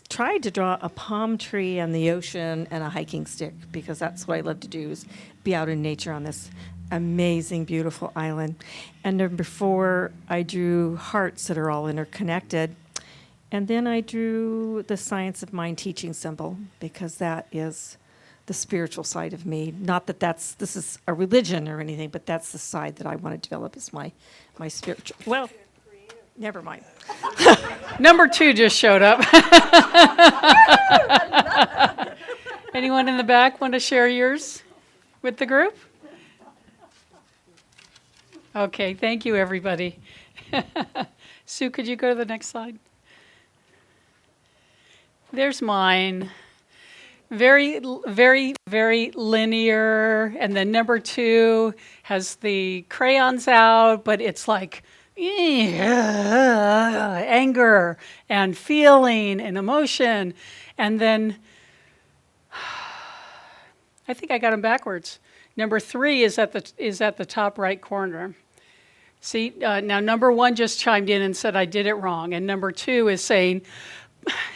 tried to draw a palm tree and the ocean and a hiking stick, because that's what I love to do, is be out in nature on this amazing, beautiful island. And number 4, I drew hearts that are all interconnected. And then I drew the science of mind teaching symbol, because that is the spiritual side of me. Not that this is a religion or anything, but that's the side that I want to develop as my spiritual. Well, never mind. Number 2 just showed up. Anyone in the back want to share yours with the group? Okay, thank you, everybody. Sue, could you go to the next slide? There's mine. Very, very, very linear. And then number 2 has the crayons out, but it's like anger and feeling and emotion. And then I think I got them backwards. Number 3 is at the top right corner. See, now number 1 just chimed in and said I did it wrong. And number 2 is saying,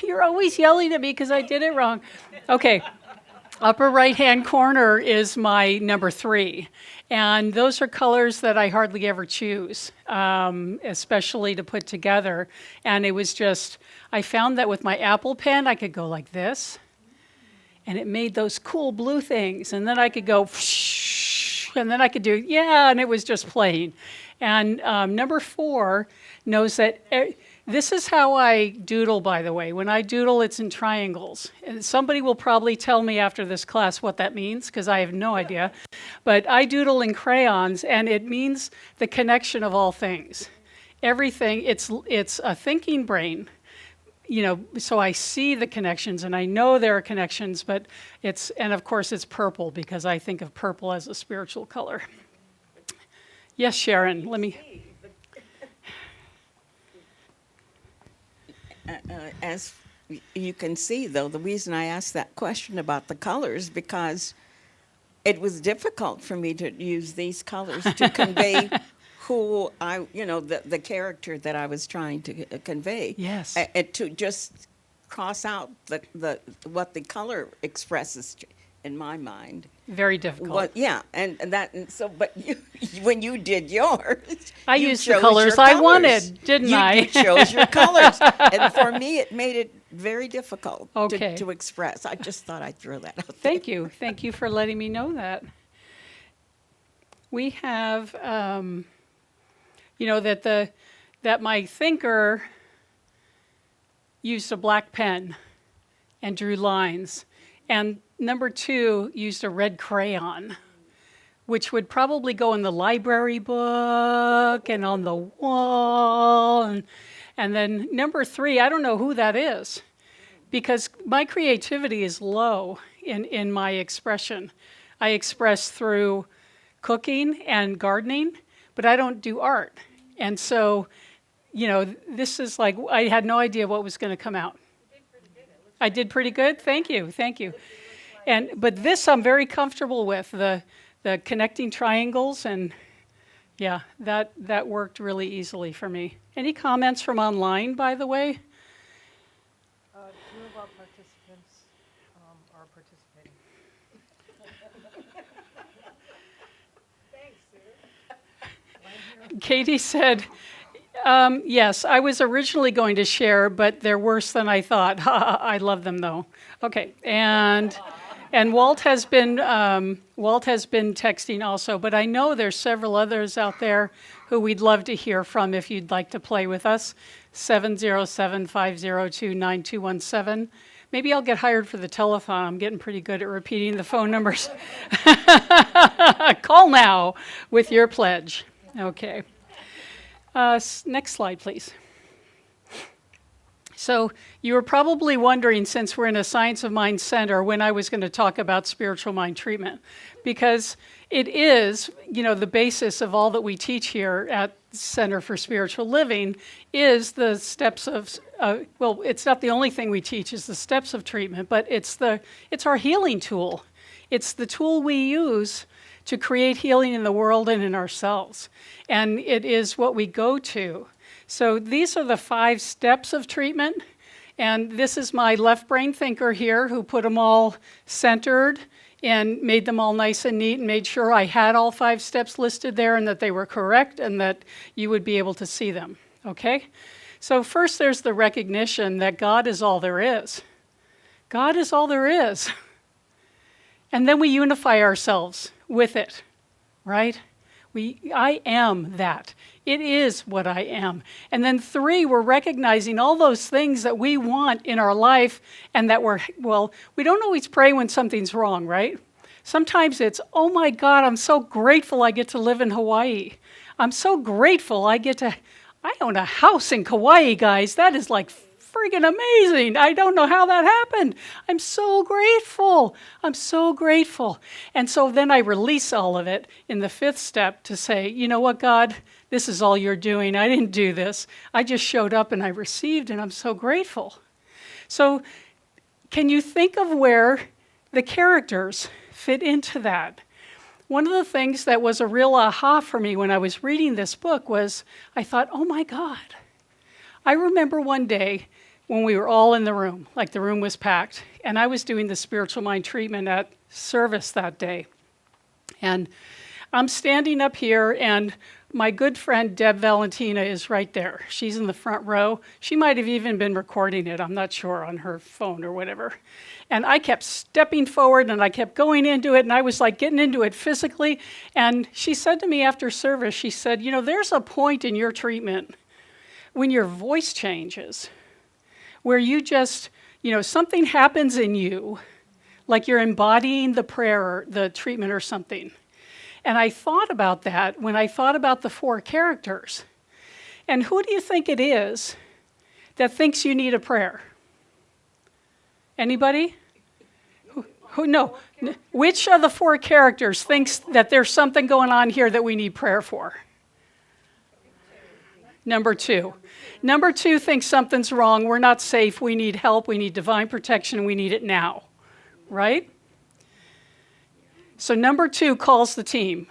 "You're always yelling at me because I did it wrong." Okay, upper right-hand corner is my number 3. And those are colors that I hardly ever choose, especially to put together. And it was just, I found that with my Apple pen, I could go like this. And it made those cool blue things. And then I could go, and then I could do, and it was just playing. And number 4 knows that this is how I doodle, by the way. When I doodle, it's in triangles. And somebody will probably tell me after this class what that means, because I have no idea. But I doodle in crayons, and it means the connection of all things. Everything, it's a thinking brain. so I see the connections and I know there are connections, but and of course it's purple because I think of purple as a spiritual color. Yes, Sharon, let me. As you can see, though, the reason I asked that question about the colors, because it was difficult for me to use these colors to convey who the character that I was trying to convey. Yes. And to just cross out what the color expresses in my mind. Very difficult. Well, yeah, but when you did yours, I you used the chose colors your I wanted, didn't I? You chose your colors, and for me, it made it very difficult Okay. to express. I just thought I'd throw that out there. Thank you for letting me know that. We have, that my thinker used a black pen and drew lines, and number 2 used a red crayon, which would probably go in the library book and on the wall. And then number 3, I don't know who that is, because my creativity is low in my expression. I express through cooking and gardening, but I don't do art. And so, this is like, I had no idea what was going to come out. I did pretty good. Thank you. But this I'm very comfortable with, the connecting triangles, and yeah, that worked really easily for me. Any comments from online, by the way? 2 of our participants are participating. Katie said, yes, I was originally going to share, but they're worse than I thought. I love them though. Okay, and Walt has been texting also, but I know there's several others out there who we'd love to hear from if you'd like to play with us. 707-502-9217. Maybe I'll get hired for the telethon. I'm getting pretty good at repeating the phone numbers. Call now with your pledge. Okay. Next slide, please. So you were probably wondering, since we're in a Science of Mind Center, when I was going to talk about spiritual mind treatment, because it is, the basis of all that we teach here at Center for Spiritual Living is the steps of, it's not the only thing we teach is the steps of treatment, but it's our healing tool. It's the tool we use to create healing in the world and in ourselves. And it is what we go to. So these are the 5 steps of treatment. And this is my left brain thinker here who put them all centered and made them all nice and neat and made sure I had all 5 steps listed there and that they were correct and that you would be able to see them. Okay? So first there's the recognition that God is all there is. God is all there is. And then we unify ourselves with it, right? I am that. It is what I am. And then 3, we're recognizing all those things that we want in our life and that we don't always pray when something's wrong, right? Sometimes it's, oh my God, I'm so grateful I get to live in Hawaii. I'm so grateful I own a house in Kauai, guys. That is like friggin' amazing. I don't know how that happened. I'm so grateful. I'm so grateful. And so then I release all of it in the 5th step to say, you know what, God, this is all you're doing. I didn't do this. I just showed up and I received, and I'm so grateful. So can you think of where the characters fit into that? One of the things that was a real aha for me when I was reading this book was I thought, oh my God. I remember one day when we were all in the room, like the room was packed, and I was doing the spiritual mind treatment at service that day. And I'm standing up here, and my good friend Deb Valentina is right there. She's in the front row. She might have even been recording it, I'm not sure, on her phone or whatever. And I kept stepping forward, and I kept going into it, and I was like getting into it physically. And she said to me after service, she said, there's a point in your treatment when your voice changes, where you just, something happens in you, like you're embodying the prayer or the treatment or something. And I thought about that when I thought about the 4 characters. And who do you think it is that thinks you need a prayer? Anybody? Who? No. Which of the 4 characters thinks that there's something going on here that we need prayer for? Number 2. Number 2 thinks something's wrong. We're not safe. We need help. We need divine protection. We need it now. Right? So number 2 calls the team.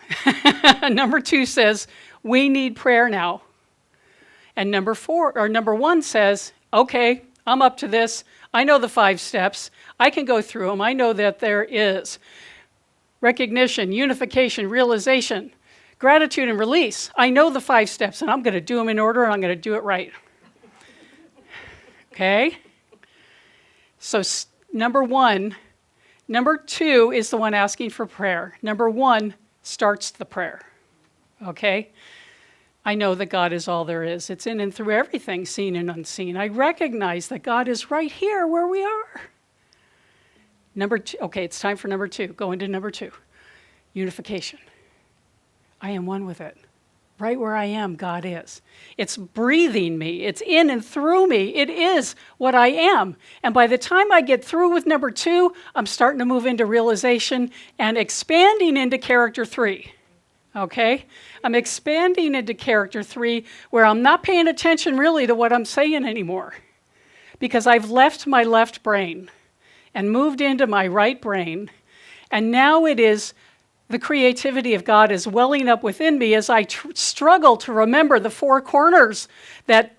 Number 2 says, we need prayer now. And number 1 says, okay, I'm up to this. I know the 5 steps. I can go through them. I know that there is recognition, unification, realization, gratitude, and release. I know the 5 steps, and I'm going to do them in order, and I'm going to do it right. Okay? So number 1, number 2 is the one asking for prayer. Number 1 starts the prayer. Okay? I know that God is all there is. It's in and through everything, seen and unseen. I recognize that God is right here where we are. Number 2, okay, it's time for number 2. Go into number 2. Unification. I am one with it. Right where I am, God is. It's breathing me. It's in and through me. It is what I am. And by the time I get through with number 2, I'm starting to move into realization and expanding into character 3. Okay? I'm expanding into character 3 where I'm not paying attention really to what I'm saying anymore because I've left my left brain and moved into my right brain. And now it is the creativity of God is welling up within me as I struggle to remember the 4 corners that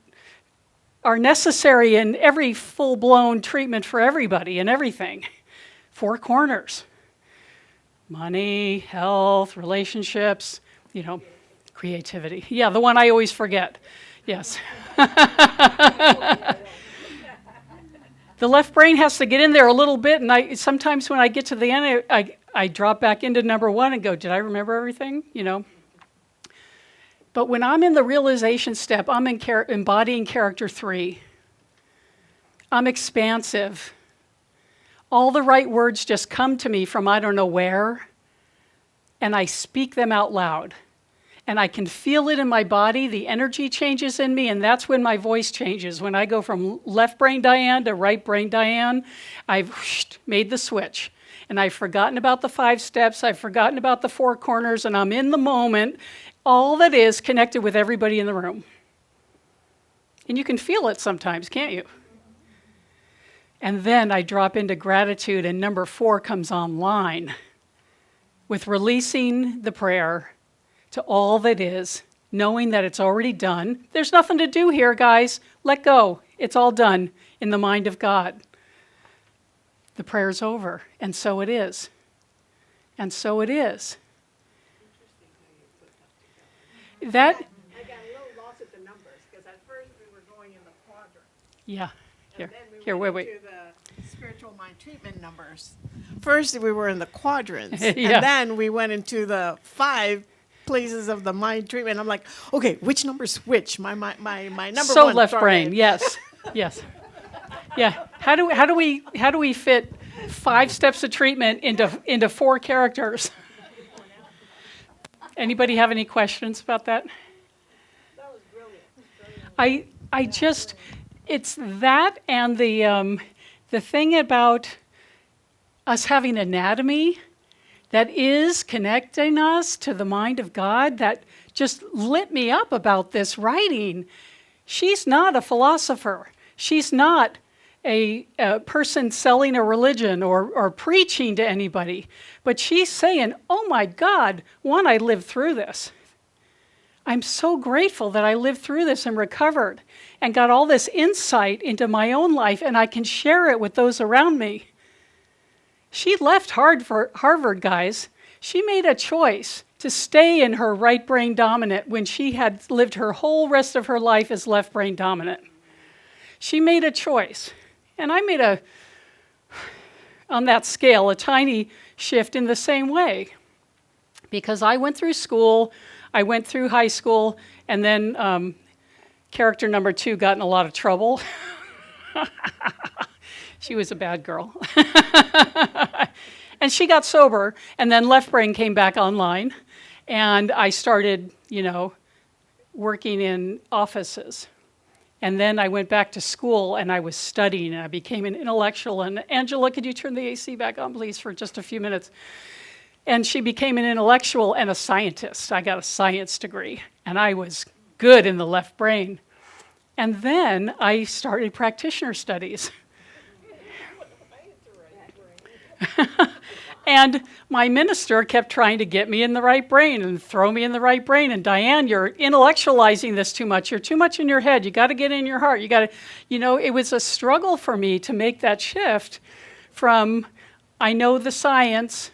are necessary in every full-blown treatment for everybody and everything. 4 corners. Money, health, relationships, creativity. Yeah, the one I always forget. Yes. The left brain has to get in there a little bit, and sometimes when I get to the end, I drop back into number 1 and go, did I remember everything? But when I'm in the realization step, I'm embodying character 3. I'm expansive. All the right words just come to me from I don't know where, and I speak them out loud. And I can feel it in my body, the energy changes in me, and that's when my voice changes. When I go from left brain Diane to right brain Diane, I've made the switch. And I've forgotten about the 5 steps, I've forgotten about the 4 corners, and I'm in the moment, all that is connected with everybody in the room. And you can feel it sometimes, can't you? And then I drop into gratitude, and number 4 comes online with releasing the prayer to all that is, knowing that it's already done. There's nothing to do here, guys. Let go. It's all done in the mind of God. The prayer's over, and so it is. And so it is. That. I got a little lost at the numbers because at first we were going in the quadrant. Yeah. Here, wait. To the spiritual mind treatment numbers. First, we were in the quadrants, Yeah. and then we went into the 5 places of the mind treatment. I'm like, okay, which number's which? My number so 1. left brain, yes, yes, yeah. How do we fit 5 steps of treatment into 4 characters? Anybody have any questions about that? That was brilliant. I just, it's that and the thing about us having anatomy that is connecting us to the mind of God that just lit me up about this writing. She's not a philosopher. She's not a person selling a religion or preaching to anybody. But she's saying, oh my God, I lived through this. I'm so grateful that I lived through this and recovered and got all this insight into my own life, and I can share it with those around me. She left Harvard, guys. She made a choice to stay in her right brain dominant when she had lived her whole rest of her life as left brain dominant. She made a choice. And I made on that scale, a tiny shift in the same way. Because I went through school, I went through high school, and then character number 2 got in a lot of trouble. She was a bad girl. And she got sober, and then left brain came back online, and I started, working in offices. And then I went back to school and I was studying and I became an intellectual. And Angela, could you turn the AC back on, please, for just a few minutes? And she became an intellectual and a scientist. I got a science degree and I was good in the left brain. And then I started practitioner studies. And my minister kept trying to get me in the right brain and throw me in the right brain. And Diane, you're intellectualizing this too much. You're too much in your head. You got to get in your heart. You got to, it was a struggle for me to make that shift from, I know the science.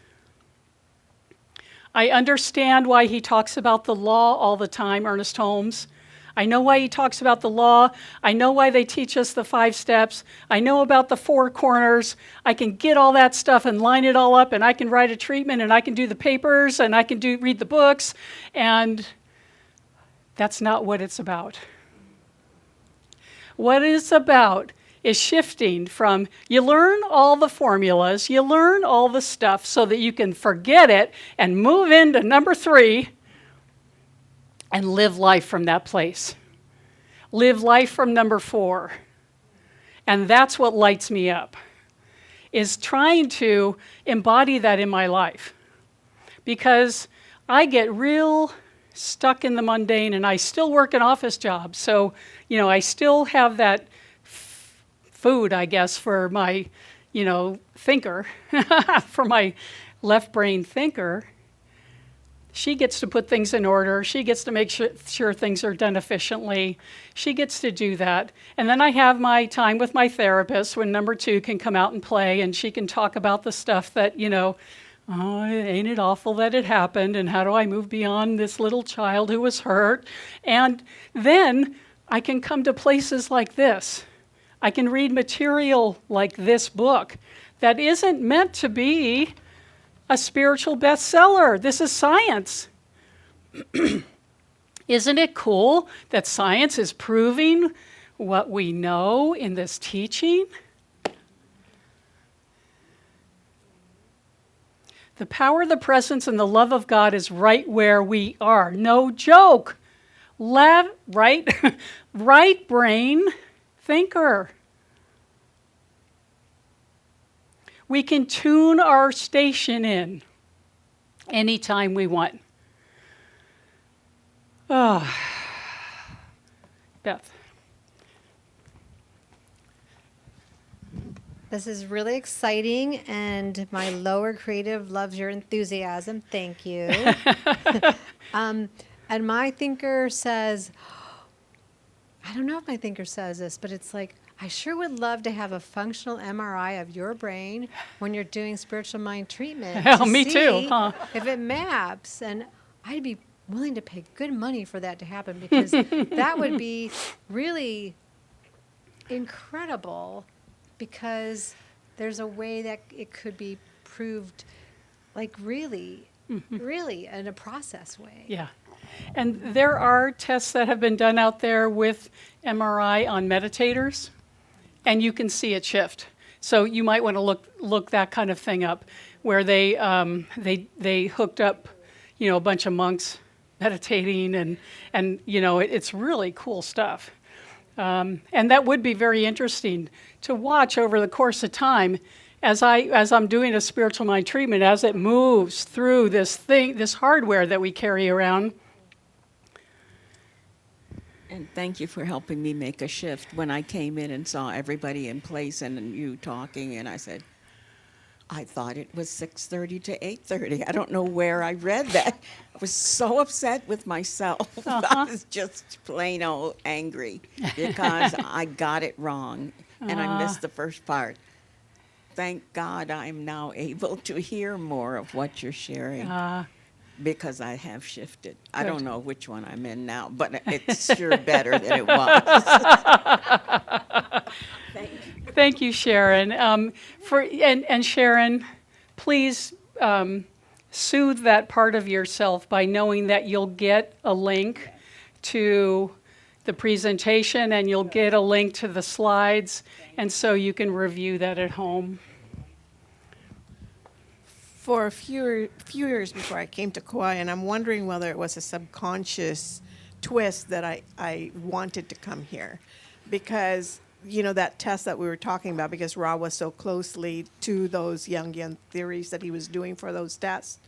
I understand why he talks about the law all the time, Ernest Holmes. I know why he talks about the law. I know why they teach us the 5 steps. I know about the 4 corners. I can get all that stuff and line it all up, and I can write a treatment, and I can do the papers, and I can read the books, and that's not what it's about. What it's about is shifting from, you learn all the formulas, you learn all the stuff so that you can forget it and move into number 3, and live life from that place. Live life from number 4. And that's what lights me up, is trying to embody that in my life. Because I get real stuck in the mundane, and I still work an office job. So, I still have that food, I guess, for my, thinker, for my left brain thinker. She gets to put things in order. She gets to make sure things are done efficiently. She gets to do that. And then I have my time with my therapist when number 2 can come out and play, and she can talk about the stuff that, oh, ain't it awful that it happened, and how do I move beyond this little child who was hurt? And then I can come to places like this. I can read material like this book that isn't meant to be a spiritual bestseller. This is science. Isn't it cool that science is proving what we know in this teaching? The power, the presence, and the love of God is right where we are. No joke. Right brain thinker. We can tune our station in anytime we want. Oh. Beth. This is really exciting, and my lower creative loves your enthusiasm. Thank you. And my thinker says, I don't know if my thinker says this, but it's like, I sure would love to have a functional MRI of your brain when you're doing spiritual mind treatment. Hell, me too, huh? If it maps, and I'd be willing to pay good money for that to happen, because that would be really incredible, because there's a way that it could be proved, like really in a process way. Yeah. And there are tests that have been done out there with MRI on meditators, and you can see it shift. So you might want to look that kind of thing up, where they hooked up, a bunch of monks meditating, and it's really cool stuff. And that would be very interesting to watch over the course of time as I'm doing a spiritual mind treatment, as it moves through this hardware that we carry around. And thank you for helping me make a shift. When I came in and saw everybody in place and you talking, and I said, I thought it was 6:30 to 8:30. I don't know where I read that. I was so upset with myself. I was just plain old angry because I got it wrong and I missed the first part. Thank God I'm now able to hear more of what you're sharing. Because I have shifted. I don't know which one I'm in now, but it's sure better than it was. Thank you. Thank you, Sharon. And Sharon, please soothe that part of yourself by knowing that you'll get a link to the presentation and you'll get a link to the slides, and so you can review that at home. For a few years before I came to Kauai, and I'm wondering whether it was a subconscious twist that I wanted to come here. because, you know, that test that we were talking about, because Ra was so closely to those Jungian theories that he was doing for those tests,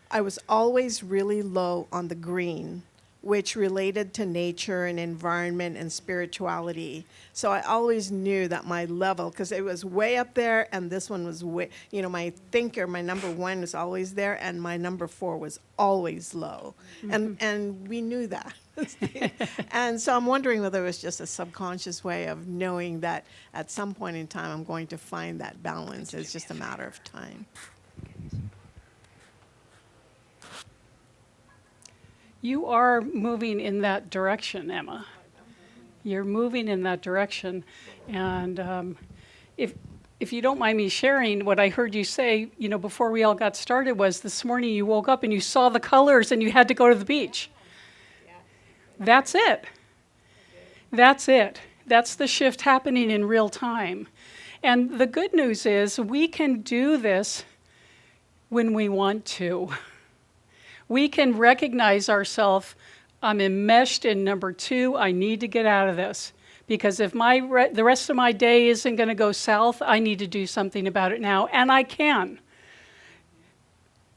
I was always really low on the green, which related to nature and environment and spirituality. So I always knew that my level, because it was way up there, and this one was way, you know, my thinker, my number 1 was always there, and my number 4 was always low. And we knew that. And so I'm wondering whether it was just a subconscious way of knowing that at some point in time I'm going to find that balance. It's just a matter of time. You are moving in that direction, Emma. You're moving in that direction. And if you don't mind me sharing, what I heard you say, you know, before we all got started was this morning you woke up and you saw the colors and you had to go to the beach. That's it. That's it. That's the shift happening in real time. And the good news is we can do this when we want to. We can recognize ourselves, I'm enmeshed in number 2, I need to get out of this. Because if the rest of my day isn't going to go south, I need to do something about it now, and I can.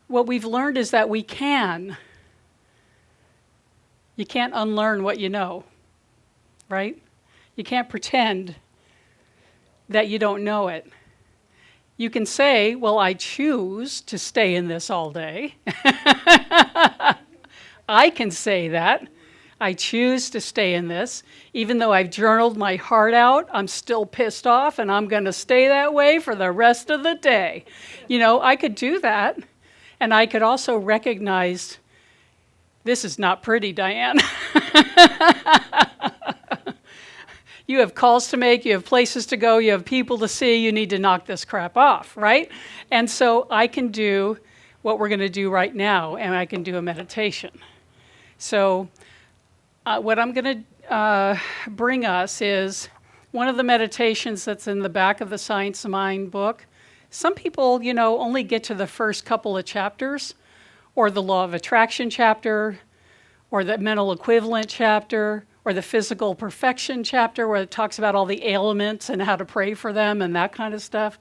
What we've learned is that we can. You can't unlearn what you know, right? You can't pretend that you don't know it. You can say, well, I choose to stay in this all day. I can say that. I choose to stay in this. Even though I've journaled my heart out, I'm still pissed off, and I'm going to stay that way for the rest of the day. You know, I could do that. And I could also recognize, this is not pretty, Diane. You have calls to make, you have places to go, you have people to see, you need to knock this crap off, right? And so I can do what we're going to do right now, and I can do a meditation. So what I'm going to bring us is one of the meditations that's in the back of the Science of Mind book. Some people, you know, only get to the first couple of chapters, or the Law of Attraction chapter, or the Mental Equivalent chapter, or the Physical Perfection chapter, where it talks about all the ailments and how to pray for them and that kind of stuff.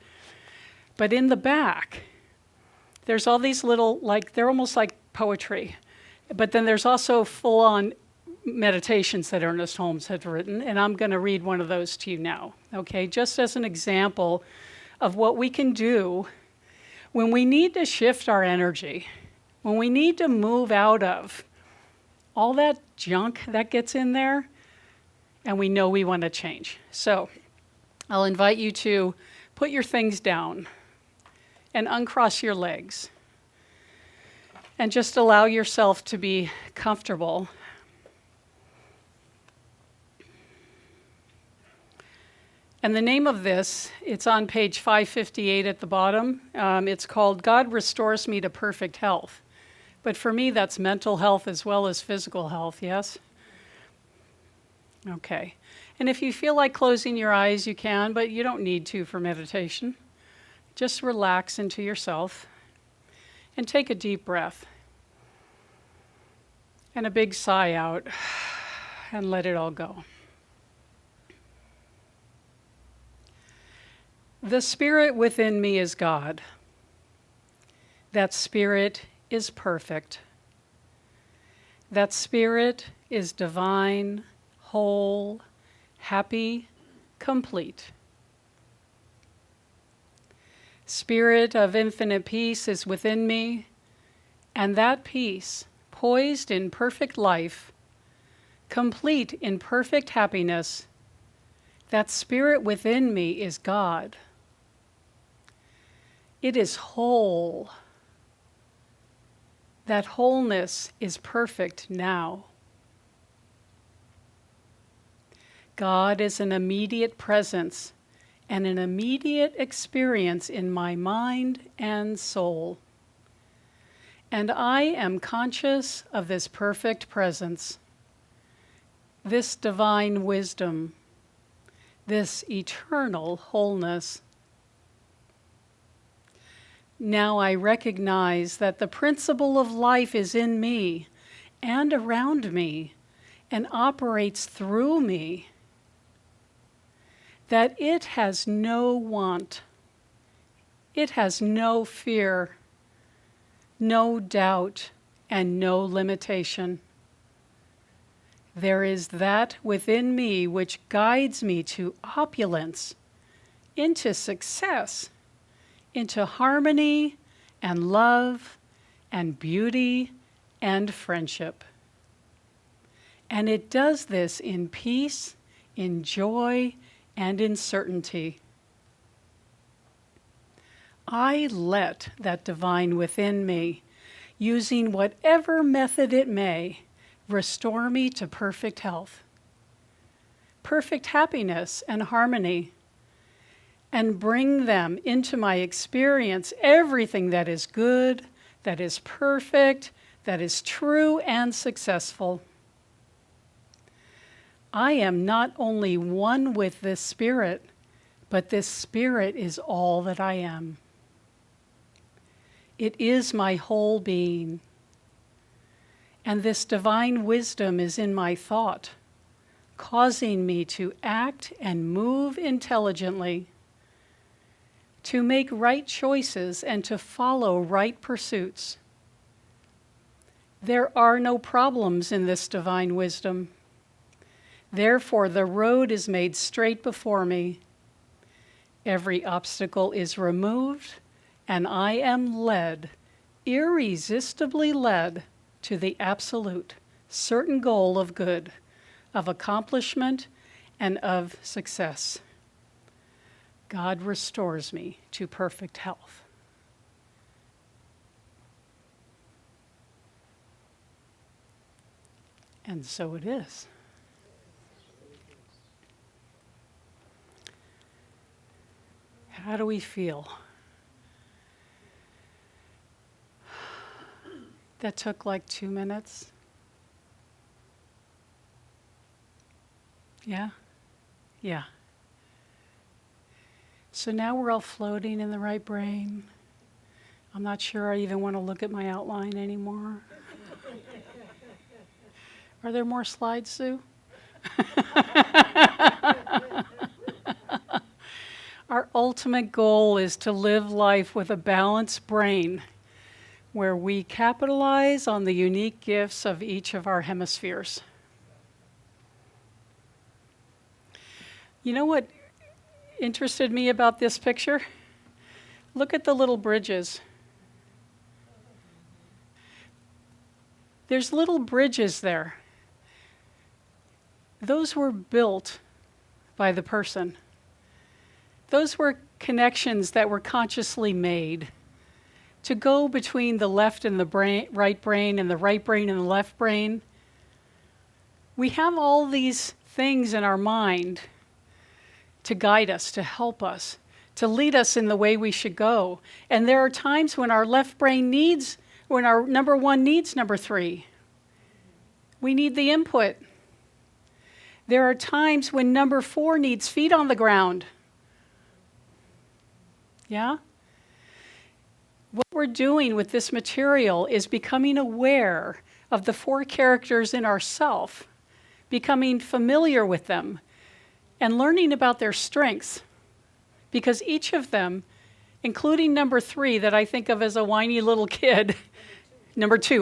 But in the back, there's all these little, like, they're almost like poetry. But then there's also full-on meditations that Ernest Holmes had written, and I'm going to read one of those to you now, okay? Just as an example of what we can do when we need to shift our energy, when we need to move out of all that junk that gets in there, and we know we want to change. So I'll invite you to put your things down and uncross your legs and just allow yourself to be comfortable. And the name of this, it's on page 558 at the bottom. It's called God Restores Me to Perfect Health. But for me, that's mental health as well as physical health, yes? Okay. And if you feel like closing your eyes, you can, but you don't need to for meditation. Just relax into yourself and take a deep breath and a big sigh out and let it all go. The spirit within me is God. That spirit is perfect. That spirit is divine, whole, happy, complete. Spirit of infinite peace is within me, and that peace, poised in perfect life, complete in perfect happiness, that spirit within me is God. It is whole. That wholeness is perfect now. God is an immediate presence and an immediate experience in my mind and soul. And I am conscious of this perfect presence, this divine wisdom, this eternal wholeness. Now I recognize that the principle of life is in me and around me and operates through me. that it has no want, it has no fear, no doubt, and no limitation. There is that within me which guides me to opulence, into success, into harmony and love and beauty and friendship. And it does this in peace, in joy, and in certainty. I let that divine within me, using whatever method it may, restore me to perfect health, perfect happiness and harmony, and bring them into my experience, everything that is good, that is perfect, that is true and successful. I am not only one with this spirit, but this spirit is all that I am. It is my whole being. And this divine wisdom is in my thought, causing me to act and move intelligently, to make right choices and to follow right pursuits. There are no problems in this divine wisdom. Therefore, the road is made straight before me. Every obstacle is removed, and I am led, irresistibly led, to the absolute, certain goal of good, of accomplishment, and of success. God restores me to perfect health. And so it is. How do we feel? That took like 2 minutes. Yeah? Yeah. So now we're all floating in the right brain. I'm not sure I even want to look at my outline anymore. Are there more slides, Sue? Our ultimate goal is to live life with a balanced brain, where we capitalize on the unique gifts of each of our hemispheres. You know what interested me about this picture? Look at the little bridges. There's little bridges there. Those were built by the person. Those were connections that were consciously made to go between the left and the right brain and the right brain and the left brain. We have all these things in our mind to guide us, to help us, to lead us in the way we should go. And there are times when our left brain needs, when our number one needs number three. We need the input. There are times when number four needs feet on the ground. Yeah? What we're doing with this material is becoming aware of the four characters in ourself, becoming familiar with them, and learning about their strengths. Because each of them, including number three that I think of as a whiny little kid, number two,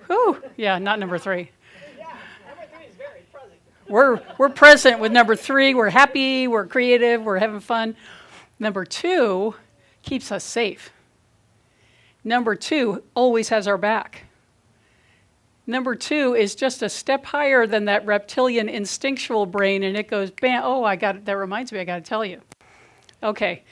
whew, yeah, not number three. We're present with number three, we're happy, we're creative, we're having fun. Number two keeps us safe. Number two always has our back. Number two is just a step higher than that reptilian instinctual brain, and it goes, bam, oh, that reminds me, I got to tell you. Okay,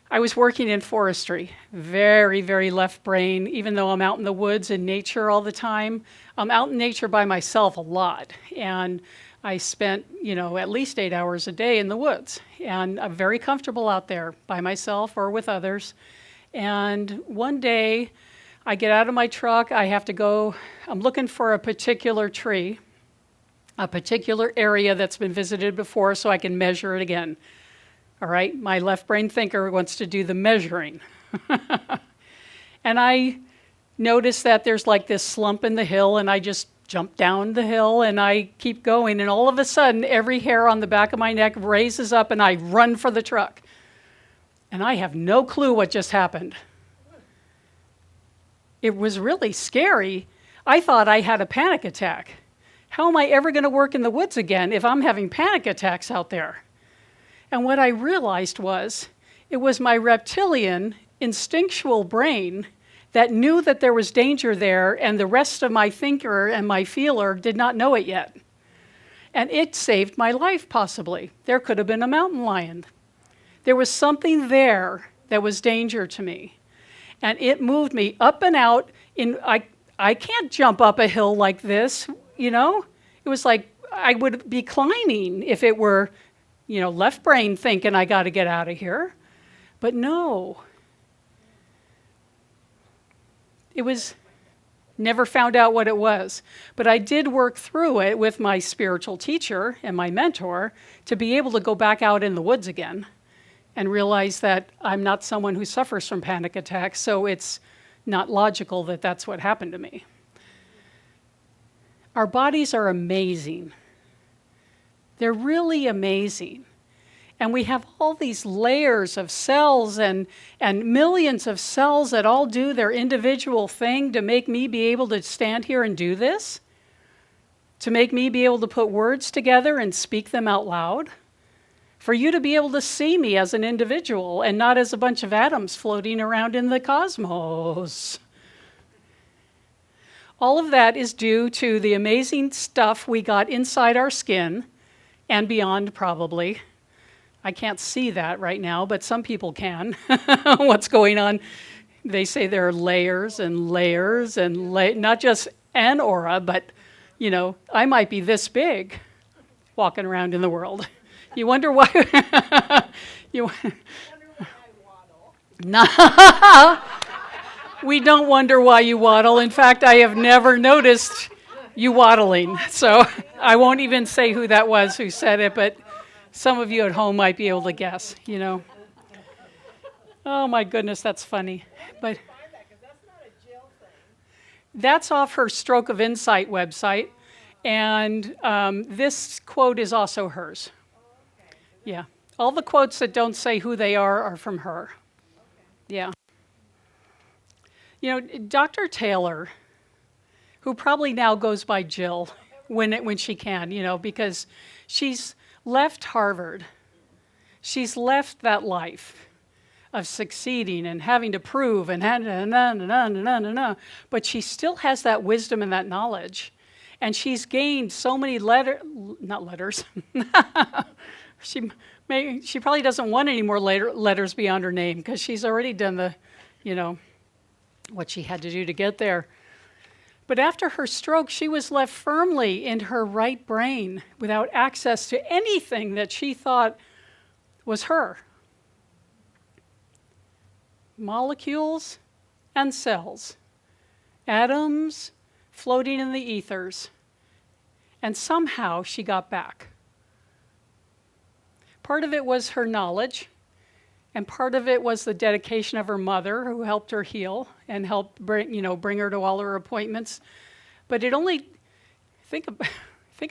I was working in forestry, very, very left brain, even though I'm out in the woods in nature all the time. I'm out in nature by myself a lot, and I spent, at least 8 hours a day in the woods, and I'm very comfortable out there by myself or with others. And one day, I get out of my truck, I have to go, I'm looking for a particular tree, a particular area that's been visited before so I can measure it again. All right, my left brain thinker wants to do the measuring. And I notice that there's like this slump in the hill, and I just jump down the hill and I keep going. And all of a sudden, every hair on the back of my neck raises up and I run for the truck. And I have no clue what just happened. It was really scary. I thought I had a panic attack. How am I ever going to work in the woods again if I'm having panic attacks out there? And what I realized was, it was my reptilian, instinctual brain that knew that there was danger there, and the rest of my thinker and my feeler did not know it yet. And it saved my life, possibly. There could have been a mountain lion. There was something there that was danger to me. And it moved me up and out. I can't jump up a hill like this, you know? It was like I would be climbing if it were, you know, left brain thinking I got to get out of here. But no. It was, never found out what it was. But I did work through it with my spiritual teacher and my mentor to be able to go back out in the woods again and realize that I'm not someone who suffers from panic attacks, so it's not logical that that's what happened to me. Our bodies are amazing. They're really amazing. And we have all these layers of cells and millions of cells that all do their individual thing to make me be able to stand here and do this, to make me be able to put words together and speak them out loud, for you to be able to see me as an individual and not as a bunch of atoms floating around in the cosmos. All of that is due to the amazing stuff we got inside our skin and beyond, probably. I can't see that right now, but some people can. What's going on? They say there are layers and layers and not just an aura, but, you know, I might be this big walking around in the world. You wonder why? We don't wonder why you waddle. In fact, I have never noticed you waddling. So I won't even say who that was who said it, but some of you at home might be able to guess, you know. Oh my goodness, that's funny. But that's off her Stroke of Insight website. And this quote is also hers. Yeah. All the quotes that don't say who they are from her. Yeah. You know, Dr. Taylor, who probably now goes by Jill when she can, you know, because she's left Harvard. She's left that life of succeeding and having to prove and but she still has that wisdom and that knowledge. And she's gained so many letters. She probably doesn't want any more letters beyond her name because she's already done the, you know, what she had to do to get there. But after her stroke, she was left firmly in her right brain without access to anything that she thought was her. Molecules and cells, atoms floating in the ethers, and somehow she got back. Part of it was her knowledge, and part of it was the dedication of her mother, who helped her heal and helped bring her to all her appointments. But it only, think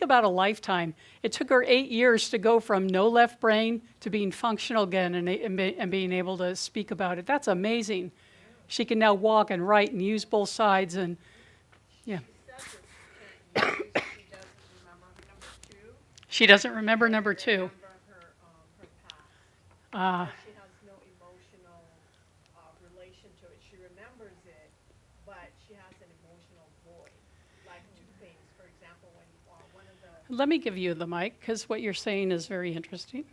about a lifetime. It took her 8 years to go from no left brain to being functional again and being able to speak about it. That's amazing. She can now walk and write and use both sides, and yeah. She doesn't remember number two. She has no emotional relation to it. She remembers it, but she has an emotional void. Like two things, for example, when one of the... Let me give you the mic, because what you're saying is very interesting.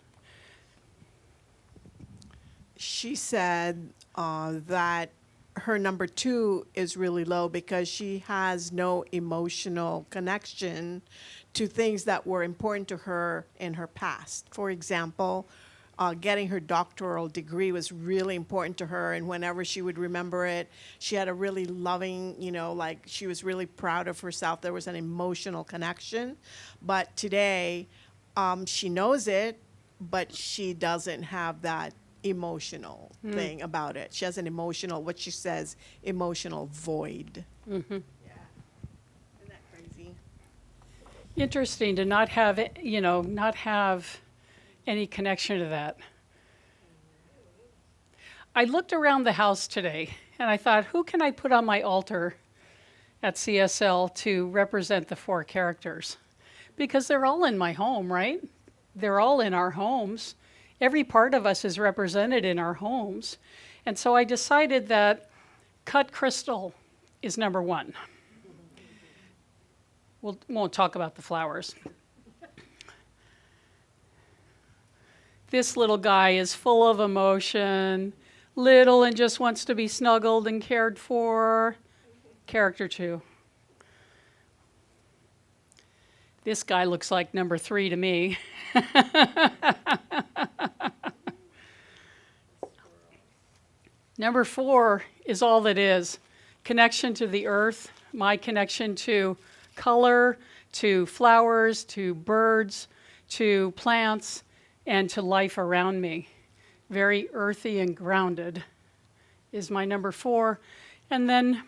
She said that her number two is really low because she has no emotional connection to things that were important to her in her past. For example, getting her doctoral degree was really important to her, and whenever she would remember it, she had a really loving, like she was really proud of herself. There was an emotional connection. But today, she knows it, but she doesn't have that emotional thing about it. She has an emotional, what she says, emotional void. Mm-hmm. Yeah. Isn't that crazy? Interesting to not have, not have any connection to that. I looked around the house today and I thought, who can I put on my altar at CSL to represent the 4 characters? Because they're all in my home, right? They're all in our homes. Every part of us is represented in our homes. And so I decided that cut crystal is number 1. We won't talk about the flowers. This little guy is full of emotion, little and just wants to be snuggled and cared for. Character 2. This guy looks like number 3 to me. Number 4 is all that is. Connection to the earth, my connection to color, to flowers, to birds, to plants, and to life around me. Very earthy and grounded is my number 4. And then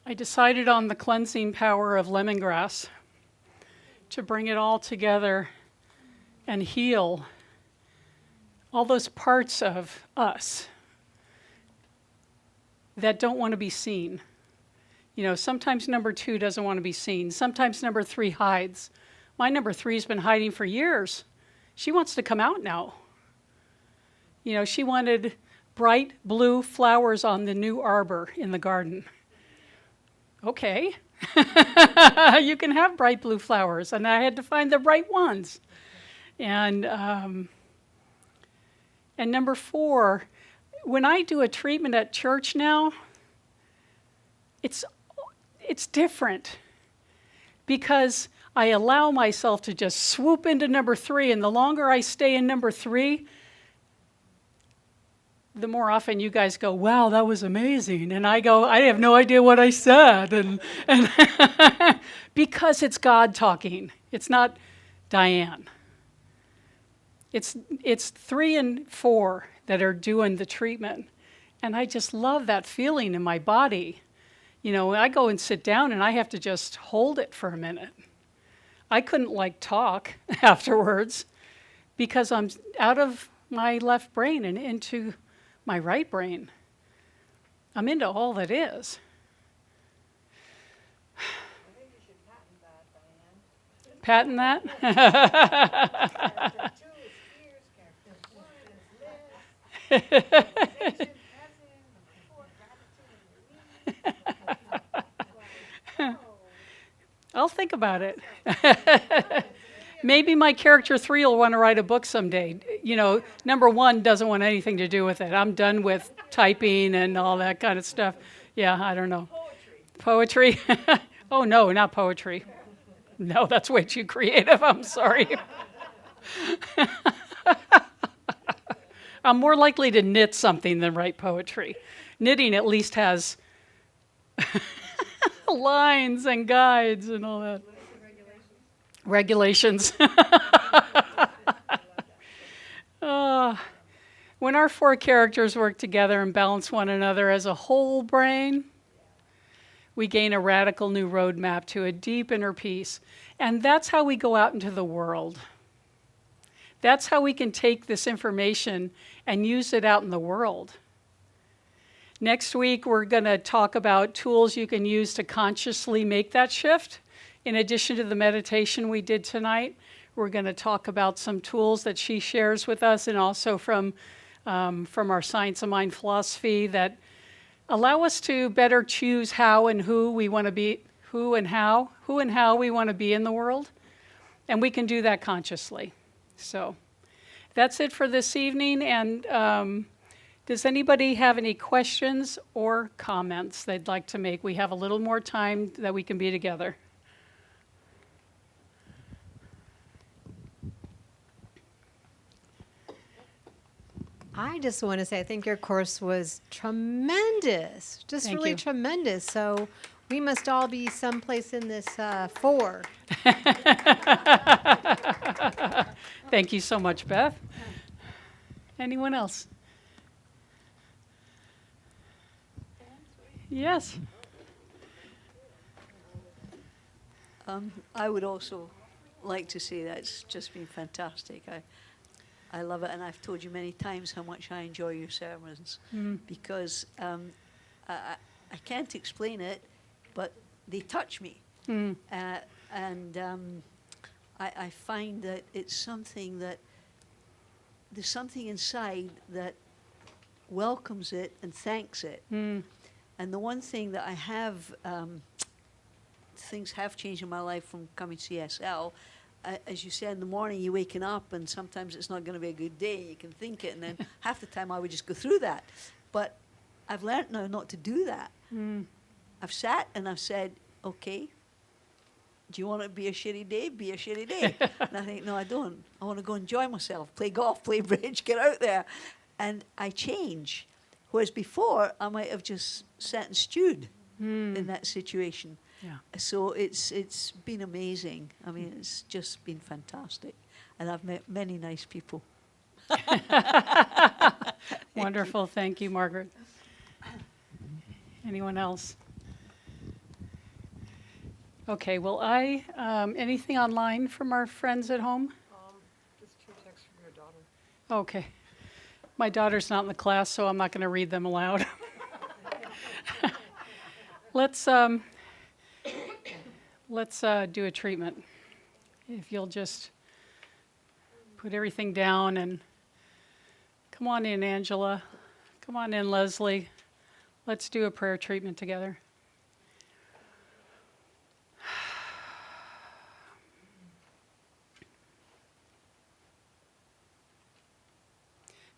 I decided on the cleansing power of lemongrass to bring it all together and heal all those parts of us that don't want to be seen. Sometimes number 2 doesn't want to be seen. Sometimes number 3 hides. My number 3's been hiding for years. She wants to come out now. She wanted bright blue flowers on the new arbor in the garden. Okay. You can have bright blue flowers, and I had to find the right ones. And number 4, when I do a treatment at church now, it's different because I allow myself to just swoop into number 3, and the longer I stay in number 3, the more often you guys go, wow, that was amazing. And I go, I have no idea what I said. And because it's God talking. It's not Diane. It's 3 and 4 that are doing the treatment. And I just love that feeling in my body. I go and sit down and I have to just hold it for a minute. I couldn't talk afterwards because I'm out of my left brain and into my right brain. I'm into all that is. I think you should patent that, Diane. Patent that? I'll think about it. Maybe my character 3 will want to write a book someday. Number 1 doesn't want anything to do with it. I'm done with typing and all that kind of stuff. Yeah, I don't know. Poetry? Oh, no, not poetry. No, that's way too creative. I'm sorry. I'm more likely to knit something than write poetry. Knitting at least has lines and guides and all that. Regulations. When our 4 characters work together and balance one another as a whole brain, we gain a radical new roadmap to a deep inner peace. And that's how we go out into the world. That's how we can take this information and use it out in the world. Next week, we're going to talk about tools you can use to consciously make that shift. In addition to the meditation we did tonight, we're going to talk about some tools that she shares with us and also from our Science of Mind philosophy that allow us to better choose how and who we want to be, who and how we want to be in the world. And we can do that consciously. So that's it for this evening. And does anybody have any questions or comments they'd like to make? We have a little more time that we can be together. I just want to say I think your course was tremendous, just Thank really you. tremendous. So we must all be someplace in this 4. Thank you so much, Beth. Anyone else? Yes. I would also like to say that it's just been fantastic. I love it, and I've told you many times how much I enjoy your sermons because I can't explain it, but they touch me. And I find that it's something that there's something inside that welcomes it and thanks it. And the one thing that I have, things have changed in my life from coming to CSL. As you said, in the morning you're waking up and sometimes it's not going to be a good day. You can think it, and then half the time I would just go through that. But I've learned now not to do that. I've sat and I've said, okay, do you want it to be a shitty day? Be a shitty day. And I think, no, I don't. I want to go enjoy myself, play golf, play bridge, get out there. And I change. Whereas before, I might have just sat and stewed in that situation. Yeah. So it's been amazing. I mean, it's just been fantastic. And I've met many nice people. Wonderful. Thank you, Margaret. Anyone else? Okay, well, anything online from our friends at home? Just 2 texts from your daughter. Okay. My daughter's not in the class, so I'm not going to read them aloud. Let's do a treatment. If you'll just put everything down and come on in, Angela. Come on in, Leslie. Let's do a prayer treatment together.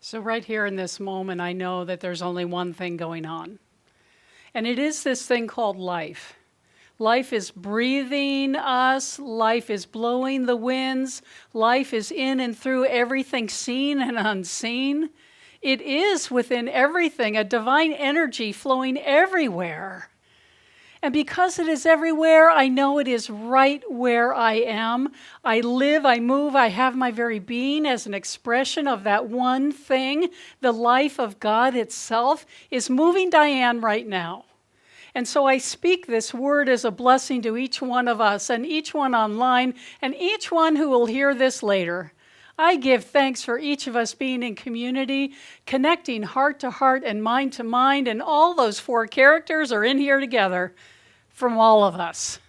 So right here in this moment, I know that there's only one thing going on. And it is this thing called life. Life is breathing us. Life is blowing the winds. Life is in and through everything seen and unseen. It is within everything, a divine energy flowing everywhere. And because it is everywhere, I know it is right where I am. I live, I move, I have my very being as an expression of that one thing. The life of God itself is moving Diane right now. And so I speak this word as a blessing to each one of us and each one online and each one who will hear this later. I give thanks for each of us being in community, connecting heart to heart and mind to mind, and all those 4 characters are in here together from all of us.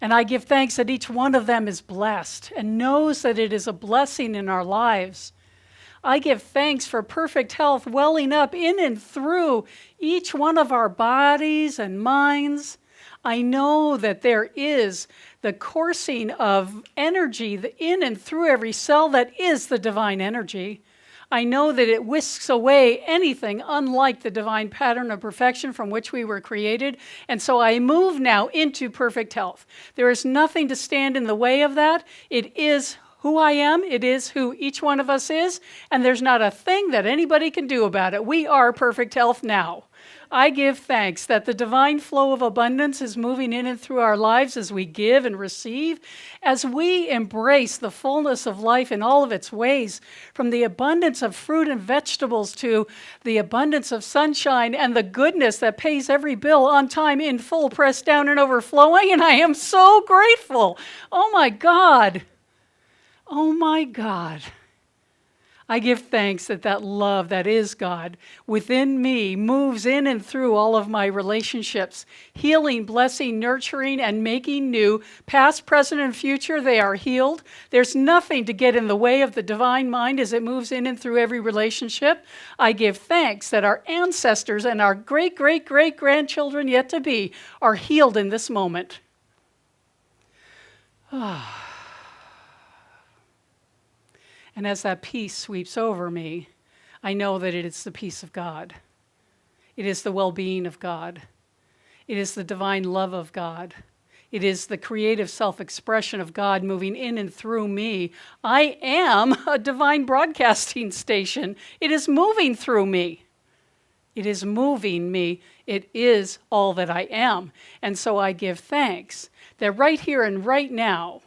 And I give thanks that each one of them is blessed and knows that it is a blessing in our lives. I give thanks for perfect health welling up in and through each one of our bodies and minds. I know that there is the coursing of energy in and through every cell that is the divine energy. I know that it whisks away anything unlike the divine pattern of perfection from which we were created. And so I move now into perfect health. There is nothing to stand in the way of that. It is who I am. It is who each one of us is. And there's not a thing that anybody can do about it. We are perfect health now. I give thanks that the divine flow of abundance is moving in and through our lives as we give and receive, as we embrace the fullness of life in all of its ways, from the abundance of fruit and vegetables to the abundance of sunshine and the goodness that pays every bill on time, in full, pressed down and overflowing. And I am so grateful. Oh my God. Oh my God. I give thanks that that love that is God within me moves in and through all of my relationships, healing, blessing, nurturing, and making new. Past, present, and future, they are healed. There's nothing to get in the way of the divine mind as it moves in and through every relationship. I give thanks that our ancestors and our great-great-great-grandchildren yet to be are healed in this moment. And as that peace sweeps over me, I know that it is the peace of God. It is the well-being of God. It is the divine love of God. It is the creative self-expression of God moving in and through me. I am a divine broadcasting station. It is moving through me. It is moving me. It is all that I am. And so I give thanks that right here and right now,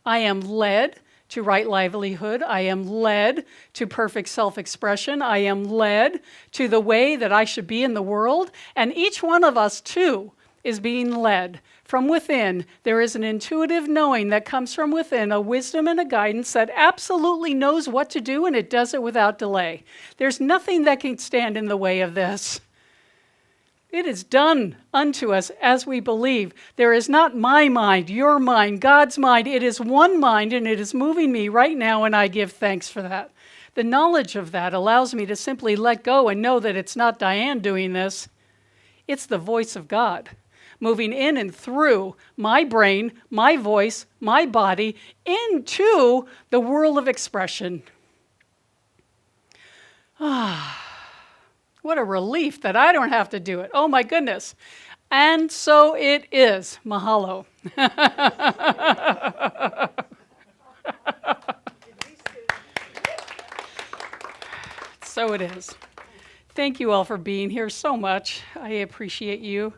I am led to right livelihood. I am led to perfect self-expression. I am led to the way that I should be in the world. And each one of us, too, is being led. From within, there is an intuitive knowing that comes from within, a wisdom and a guidance that absolutely knows what to do, and it does it without delay. There's nothing that can stand in the way of this. It is done unto us as we believe. There is not my mind, your mind, God's mind. It is one mind, and it is moving me right now, and I give thanks for that. The knowledge of that allows me to simply let go and know that it's not Diane doing this. It's the voice of God moving in and through my brain, my voice, my body, into the world of expression. What a relief that I don't have to do it. Oh my goodness. And so it is. Mahalo. So it is. Thank you all for being here so much. I appreciate you.